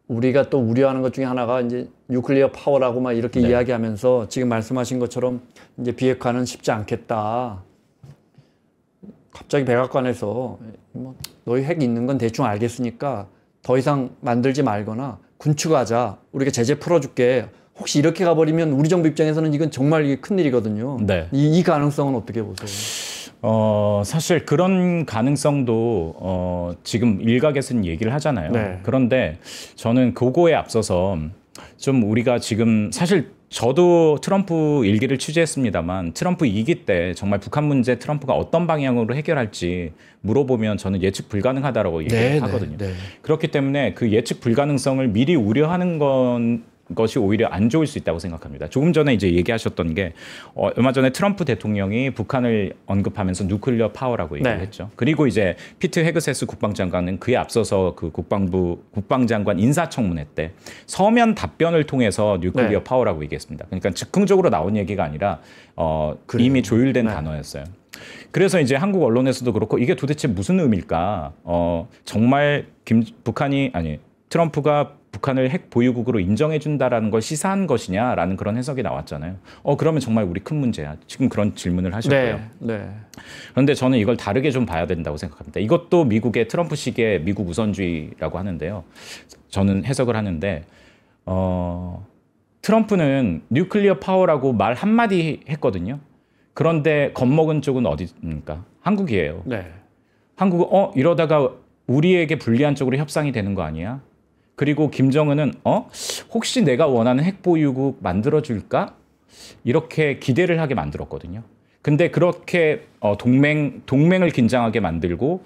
S2: 우리가 또 우려하는 것 중에 하나가 이제 뉴클리어 파워라고 막 이렇게
S1: 네.
S2: 이야기하면서 지금 말씀하신 것처럼 이제 비핵화는 쉽지 않겠다. 갑자기 백악관에서 뭐 너희 핵 있는 건 대충 알겠으니까 더 이상 만들지 말거나 군축하자. 우리가 제재 풀어줄게. 혹시 이렇게 가버리면 우리 정부 입장에서는 이건 정말 이게 큰일이거든요.
S1: 네.
S2: 이 가능성은 어떻게 보세요?
S1: 사실 그런 가능성도 지금 일각에서는 얘기를 하잖아요.
S2: 네.
S1: 그런데 저는 그거에 앞서서 좀 우리가 지금 사실 저도 트럼프 일기를 취재했습니다만 트럼프 2기 때 정말 북한 문제 트럼프가 어떤 방향으로 해결할지 물어보면 저는 예측 불가능하다라고 얘기를 하거든요.
S2: 네.
S1: 그렇기 때문에 그 예측 불가능성을 미리 우려하는 것이 오히려 안 좋을 수 있다고 생각합니다. 조금 전에 이제 얘기하셨던 게 얼마 전에 트럼프 대통령이 북한을 언급하면서 누클리어 파워라고 얘기를 했죠. 그리고 이제 피트 헤그세스 국방장관은 그에 앞서서 그 국방장관 인사청문회 때 서면 답변을 통해서 누클리어 파워라고 얘기했습니다. 그러니까 즉흥적으로 나온 얘기가 아니라 이미 조율된 단어였어요. 그래서 이제 한국 언론에서도 그렇고 이게 도대체 무슨 의미일까? 정말 트럼프가 북한을 핵 보유국으로 인정해준다라는 걸 시사한 것이냐라는 그런 해석이 나왔잖아요. 그러면 정말 우리 큰 문제야. 지금 그런 질문을 하셨고요.
S2: 네.
S1: 그런데 저는 이걸 다르게 좀 봐야 된다고 생각합니다. 이것도 미국의 트럼프식의 미국 우선주의라고 하는데요. 저는 해석을 하는데 트럼프는 뉴클리어 파워라고 말 한마디 했거든요. 그런데 겁먹은 쪽은 어디입니까? 한국이에요.
S2: 네.
S1: 한국은 이러다가 우리에게 불리한 쪽으로 협상이 되는 거 아니야? 그리고 김정은은 혹시 내가 원하는 핵보유국 만들어줄까? 이렇게 기대를 하게 만들었거든요. 근데 그렇게 동맹을 긴장하게 만들고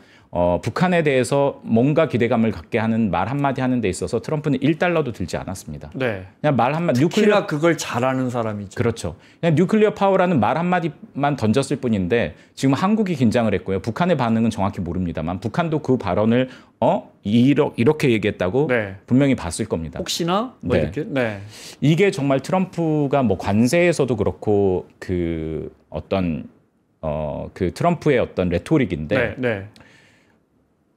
S1: 북한에 대해서 뭔가 기대감을 갖게 하는 말 한마디 하는 데 있어서 트럼프는 1달러도 들지 않았습니다.
S2: 네.
S1: 그냥 말 한마디
S2: 특히나 그걸 잘하는 사람이죠.
S1: 그렇죠. 그냥 뉴클리어 파워라는 말 한마디만 던졌을 뿐인데 지금 한국이 긴장을 했고요. 북한의 반응은 정확히 모릅니다만 북한도 그 발언을 이렇게 얘기했다고 분명히 봤을 겁니다.
S2: 혹시나 이렇게. 네.
S1: 이게 정말 트럼프가 뭐 관세에서도 그렇고 그 어떤 그 트럼프의 어떤 레토릭인데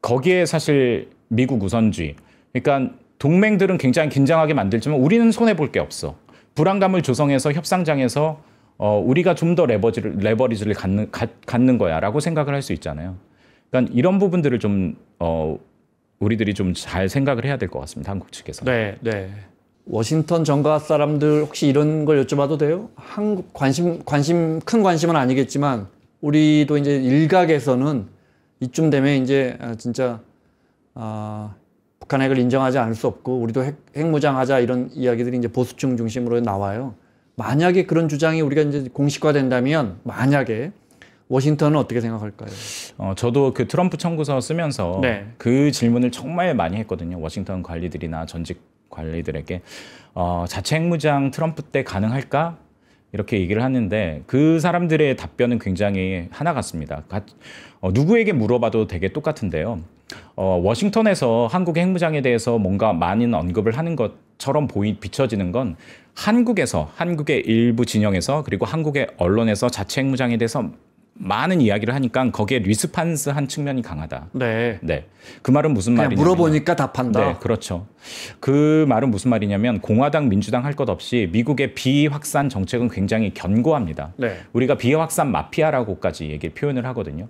S1: 거기에 사실 미국 우선주의. 그러니까 동맹들은 굉장히 긴장하게 만들지만 우리는 손해 볼 게 없어. 불안감을 조성해서 협상장에서 우리가 좀 더 레버리지를 갖는 거야라고 생각을 할 수 있잖아요. 그러니까 이런 부분들을 좀 우리들이 좀 잘 생각을 해야 될 것 같습니다. 한국 측에서.
S2: 네. 워싱턴 정가 사람들 혹시 이런 걸 여쭤봐도 돼요? 한국 큰 관심은 아니겠지만 우리도 이제 일각에서는 이쯤 되면 이제 진짜 북한 핵을 인정하지 않을 수 없고 우리도 핵무장하자 이런 이야기들이 이제 보수층 중심으로 나와요. 만약에 그런 주장이 우리가 이제 공식화된다면 만약에 워싱턴은 어떻게 생각할까요?
S1: 저도 그 트럼프 청구서 쓰면서 그 질문을 정말 많이 했거든요. 워싱턴 관리들이나 전직 관리들에게 자체 핵무장 트럼프 때 가능할까? 이렇게 얘기를 하는데 그 사람들의 답변은 굉장히 하나 같습니다. 누구에게 물어봐도 되게 똑같은데요. 워싱턴에서 한국의 핵무장에 대해서 뭔가 많은 언급을 하는 것처럼 비춰지는 건 한국의 일부 진영에서 그리고 한국의 언론에서 자체 핵무장에 대해서 많은 이야기를 하니까 거기에 리스판스한 측면이 강하다.
S2: 네.
S1: 그 말은 무슨 말이냐면
S2: 물어보니까 답한다.
S1: 네, 그렇죠. 그 말은 무슨 말이냐면 공화당, 민주당 할 것 없이 미국의 비확산 정책은 굉장히 견고합니다. 우리가 비확산 마피아라고까지 표현을 하거든요.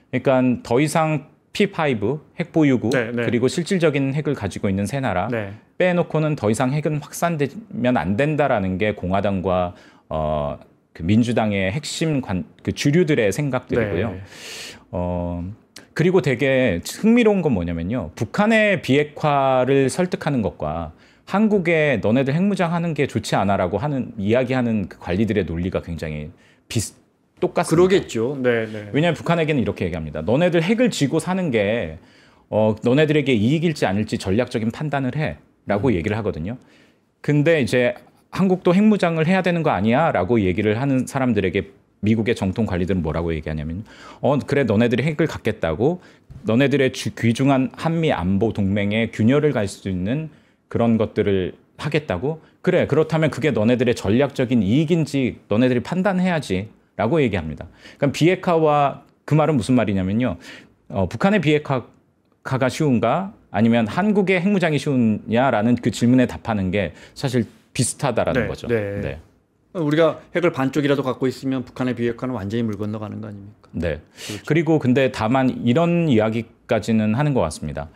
S1: 그러니까 더 이상 P5 핵보유국 그리고 실질적인 핵을 가지고 있는 세 나라 빼놓고는 더 이상 핵은 확산되면 안 된다라는 게 공화당과 그 민주당의 핵심 그 주류들의 생각들이고요. 그리고 되게 흥미로운 건 뭐냐면요. 북한의 비핵화를 설득하는 것과 한국에 너네들 핵무장하는 게 좋지 않아라고 이야기하는 그 관리들의 논리가 굉장히 똑같습니다.
S2: 그러겠죠.
S1: 왜냐하면 북한에게는 이렇게 얘기합니다. 너네들 핵을 쥐고 사는 게 너네들에게 이익일지 아닐지 전략적인 판단을 해라고 얘기를 하거든요. 근데 이제 한국도 핵무장을 해야 되는 거 아니야? 라고 얘기를 하는 사람들에게 미국의 정통 관리들은 뭐라고 얘기하냐면 그래 너네들이 핵을 갖겠다고 너네들의 귀중한 한미 안보 동맹에 균열을 갈 수 있는 그런 것들을 하겠다고? 그래 그렇다면 그게 너네들의 전략적인 이익인지 너네들이 판단해야지 라고 얘기합니다. 그러니까 비핵화와 그 말은 무슨 말이냐면요. 북한의 비핵화가 쉬운가? 아니면 한국의 핵무장이 쉬우냐라는 그 질문에 답하는 게 사실 비슷하다라는 거죠. 네.
S2: 우리가 핵을 반쪽이라도 갖고 있으면 북한의 비핵화는 완전히 물 건너가는 거 아닙니까?
S1: 네. 그렇죠. 그리고 근데 다만 이런 이야기까지는 하는 것 같습니다.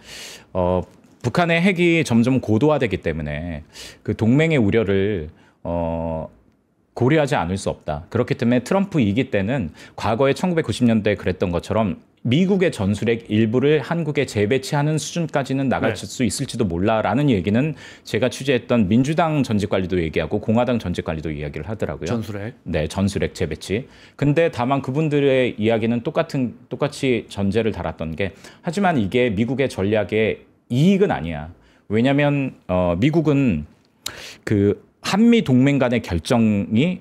S1: 북한의 핵이 점점 고도화되기 때문에 그 동맹의 우려를 고려하지 않을 수 없다. 그렇기 때문에 트럼프 2기 때는 과거에 1990년대에 그랬던 것처럼 미국의 전술핵 일부를 한국에 재배치하는 수준까지는 나갈 수 있을지도 몰라라는 얘기는 제가 취재했던 민주당 전직관리도 얘기하고 공화당 전직관리도 이야기를 하더라고요.
S2: 전술핵?
S1: 네, 전술핵 재배치. 근데 다만 그분들의 이야기는 똑같이 전제를 달았던 게 하지만 이게 미국의 전략의 이익은 아니야. 왜냐하면 미국은 그 한미 동맹 간의 결정이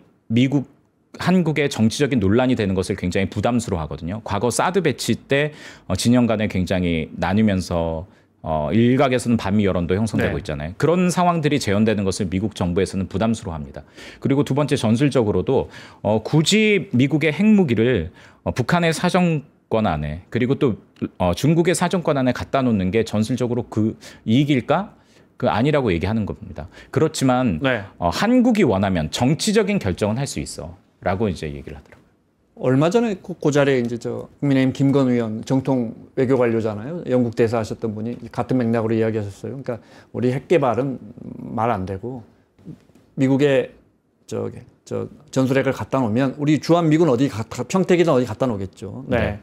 S1: 한국의 정치적인 논란이 되는 것을 굉장히 부담스러워하거든요. 과거 사드 배치 때 진영 간에 굉장히 나뉘면서 일각에서는 반미 여론도 형성되고 있잖아요. 그런 상황들이 재현되는 것을 미국 정부에서는 부담스러워합니다. 그리고 두 번째 전술적으로도 굳이 미국의 핵무기를 북한의 사정권 안에 그리고 또 중국의 사정권 안에 갖다 놓는 게 전술적으로 그 이익일까? 그 아니라고 얘기하는 겁니다. 그렇지만 한국이 원하면 정치적인 결정은 할 수 있어라고 이제 얘기를 하더라고요.
S2: 얼마 전에 그 자리에 이제 국민의힘 김건 의원 정통 외교 관료잖아요. 영국 대사 하셨던 분이 같은 맥락으로 이야기하셨어요. 그러니까 우리 핵 개발은 말 안 되고 미국의 전술핵을 갖다 놓으면 우리 주한미군 평택이든 어디 갖다 놓겠죠. 네.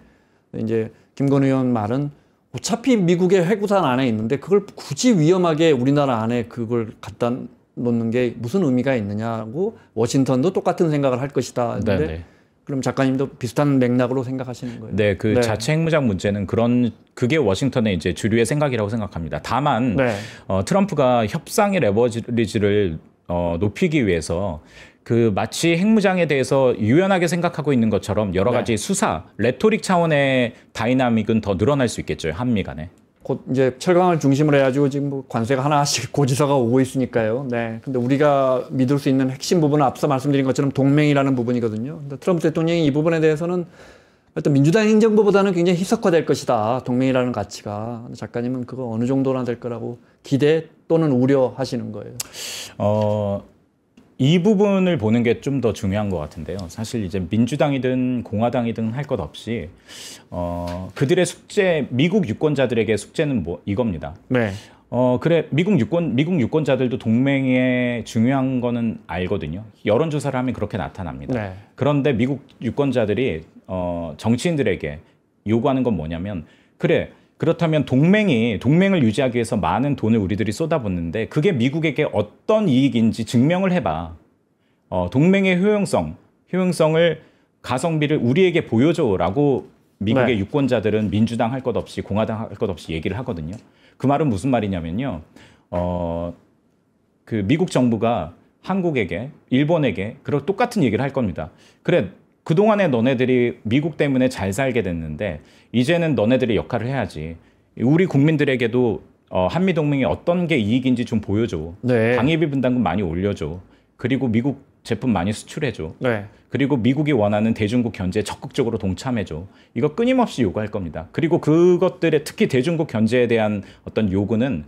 S2: 이제 김건 의원 말은 어차피 미국의 핵우산 안에 있는데 그걸 굳이 위험하게 우리나라 안에 그걸 갖다 놓는 게 무슨 의미가 있느냐고 워싱턴도 똑같은 생각을 할 것이다. 했는데 그럼 작가님도 비슷한 맥락으로 생각하시는 거예요?
S1: 네, 그 자체 핵무장 문제는 그게 워싱턴의 이제 주류의 생각이라고 생각합니다. 다만 트럼프가 협상의 레버리지를 높이기 위해서 그 마치 핵무장에 대해서 유연하게 생각하고 있는 것처럼 여러 가지 수사, 레토릭 차원의 다이나믹은 더 늘어날 수 있겠죠, 한미 간에.
S2: 곧 이제 철강을 중심으로 해가지고 지금 뭐 관세가 하나씩 고지서가 오고 있으니까요. 네. 근데 우리가 믿을 수 있는 핵심 부분은 앞서 말씀드린 것처럼 동맹이라는 부분이거든요. 근데 트럼프 대통령이 이 부분에 대해서는 일단 민주당 행정부보다는 굉장히 희석화될 것이다. 동맹이라는 가치가. 근데 작가님은 그거 어느 정도나 될 거라고 기대 또는 우려하시는 거예요?
S1: 이 부분을 보는 게 좀 더 중요한 것 같은데요. 사실 이제 민주당이든 공화당이든 할 것 없이 그들의 숙제, 미국 유권자들에게 숙제는 이겁니다. 그래 미국 유권자들도 동맹에 중요한 거는 알거든요. 여론조사를 하면 그렇게 나타납니다. 그런데 미국 유권자들이 정치인들에게 요구하는 건 뭐냐면 그렇다면 동맹을 유지하기 위해서 많은 돈을 우리들이 쏟아붓는데 그게 미국에게 어떤 이익인지 증명을 해봐. 동맹의 효용성을 가성비를 우리에게 보여줘라고 미국의 유권자들은 민주당 할 것 없이 공화당 할 것 없이 얘기를 하거든요. 그 말은 무슨 말이냐면요. 그 미국 정부가 한국에게, 일본에게 똑같은 얘기를 할 겁니다. 그래. 그동안에 너네들이 미국 때문에 잘 살게 됐는데 이제는 너네들이 역할을 해야지. 우리 국민들에게도 한미동맹이 어떤 게 이익인지 좀 보여줘. 방위비 분담금 많이 올려줘. 그리고 미국 제품 많이 수출해줘. 그리고 미국이 원하는 대중국 견제에 적극적으로 동참해줘. 이거 끊임없이 요구할 겁니다. 그리고 그것들의 특히 대중국 견제에 대한 어떤 요구는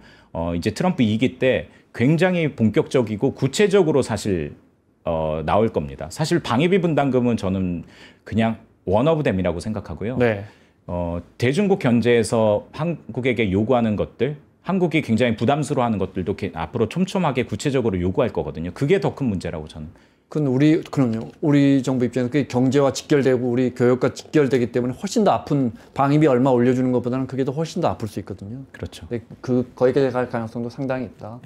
S1: 이제 트럼프 2기 때 굉장히 본격적이고 구체적으로 사실 나올 겁니다. 사실 방위비 분담금은 저는 그냥 원 오브 댐이라고 생각하고요. 대중국 견제에서 한국에게 요구하는 것들, 한국이 굉장히 부담스러워하는 것들도 앞으로 촘촘하게 구체적으로 요구할 거거든요. 그게 더 큰 문제라고 저는.
S2: 그럼요. 우리 정부 입장에서 그게 경제와 직결되고 우리 교육과 직결되기 때문에 훨씬 더 아픈 방위비 얼마 올려주는 것보다는 그게 더 훨씬 더 아플 수 있거든요.
S1: 그렇죠.
S2: 거기까지 갈 가능성도 상당히 있다.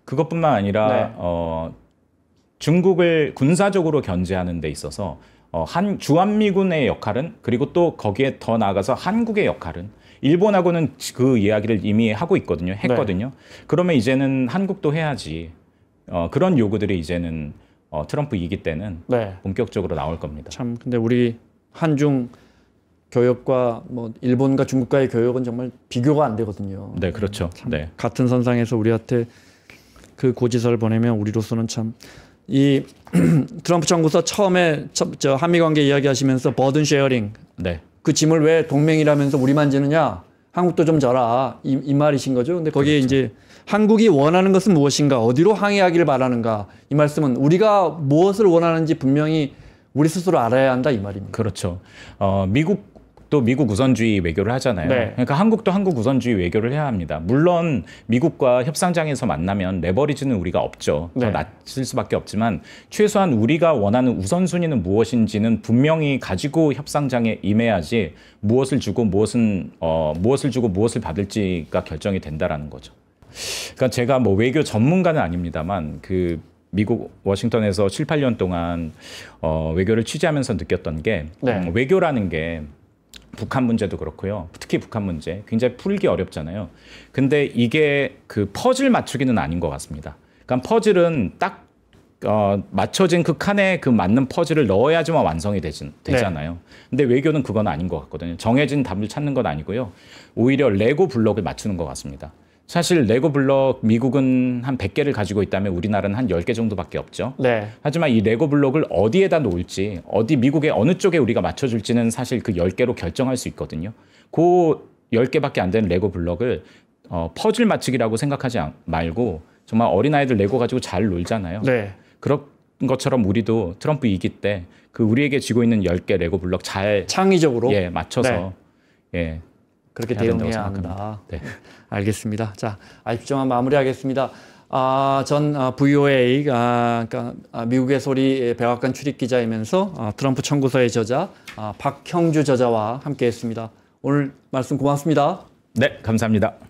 S1: 그것뿐만 아니라 중국을 군사적으로 견제하는 데 있어서 주한미군의 역할은 그리고 또 거기에 더 나아가서 한국의 역할은 일본하고는 그 이야기를 이미 하고 있거든요. 했거든요. 그러면 이제는 한국도 해야지. 그런 요구들이 이제는 트럼프 2기 때는
S2: 네.
S1: 본격적으로 나올 겁니다.
S2: 참 근데 우리 한중 교역과 뭐 일본과 중국과의 교역은 정말 비교가 안 되거든요.
S1: 네, 그렇죠. 네.
S2: 같은 선상에서 우리한테 그 고지서를 보내면 우리로서는 참 이 트럼프 청구서 처음에 저 한미 관계 이야기하시면서 버든 쉐어링
S1: 네.
S2: 그 짐을 왜 동맹이라면서 우리만 지느냐? 한국도 좀 져라. 이 말이신 거죠. 근데 거기에
S1: 그렇죠.
S2: 이제 한국이 원하는 것은 무엇인가? 어디로 항해하기를 바라는가? 이 말씀은 우리가 무엇을 원하는지 분명히 우리 스스로 알아야 한다 이 말입니다.
S1: 그렇죠. 미국도 미국 우선주의 외교를 하잖아요.
S2: 네.
S1: 그러니까 한국도 한국 우선주의 외교를 해야 합니다. 물론 미국과 협상장에서 만나면 레버리지는 우리가 없죠. 더
S2: 네.
S1: 낮을 수밖에 없지만 최소한 우리가 원하는 우선순위는 무엇인지는 분명히 가지고 협상장에 임해야지 무엇을 주고 무엇을 받을지가 결정이 된다라는 거죠. 그러니까 제가 뭐 외교 전문가는 아닙니다만 그 미국 워싱턴에서 7, 8년 동안 외교를 취재하면서 느꼈던 게
S2: 네.
S1: 외교라는 게 북한 문제도 그렇고요. 특히 북한 문제 굉장히 풀기 어렵잖아요. 근데 이게 그 퍼즐 맞추기는 아닌 것 같습니다. 그러니까 퍼즐은 딱 맞춰진 그 칸에 그 맞는 퍼즐을 넣어야지만 완성이 되잖아요.
S2: 네.
S1: 근데 외교는 그건 아닌 것 같거든요. 정해진 답을 찾는 건 아니고요. 오히려 레고 블록을 맞추는 것 같습니다. 사실 레고 블록 미국은 한 100개를 가지고 있다면 우리나라는 한 10개 정도밖에 없죠.
S2: 네.
S1: 하지만 이 레고 블록을 어디에다 놓을지, 미국의 어느 쪽에 우리가 맞춰줄지는 사실 그 10개로 결정할 수 있거든요. 그 10개밖에 안 되는 레고 블록을 퍼즐 맞추기라고 생각하지 말고 정말 어린아이들 레고 가지고 잘 놀잖아요.
S2: 네.
S1: 그런 것처럼 우리도 트럼프 2기 때 그 우리에게 쥐고 있는 10개 레고 블록 잘
S2: 창의적으로
S1: 맞춰서
S2: 그렇게
S1: 해야 된다고
S2: 대응해야
S1: 생각합니다.
S2: 한다.
S1: 네.
S2: 알겠습니다. 자, 아쉽지만 마무리하겠습니다. 전 VOA, 그러니까 미국의 소리 백악관 출입 기자이면서 트럼프 청구서의 저자 박형주 저자와 함께했습니다. 오늘 말씀 고맙습니다.
S1: 네, 감사합니다.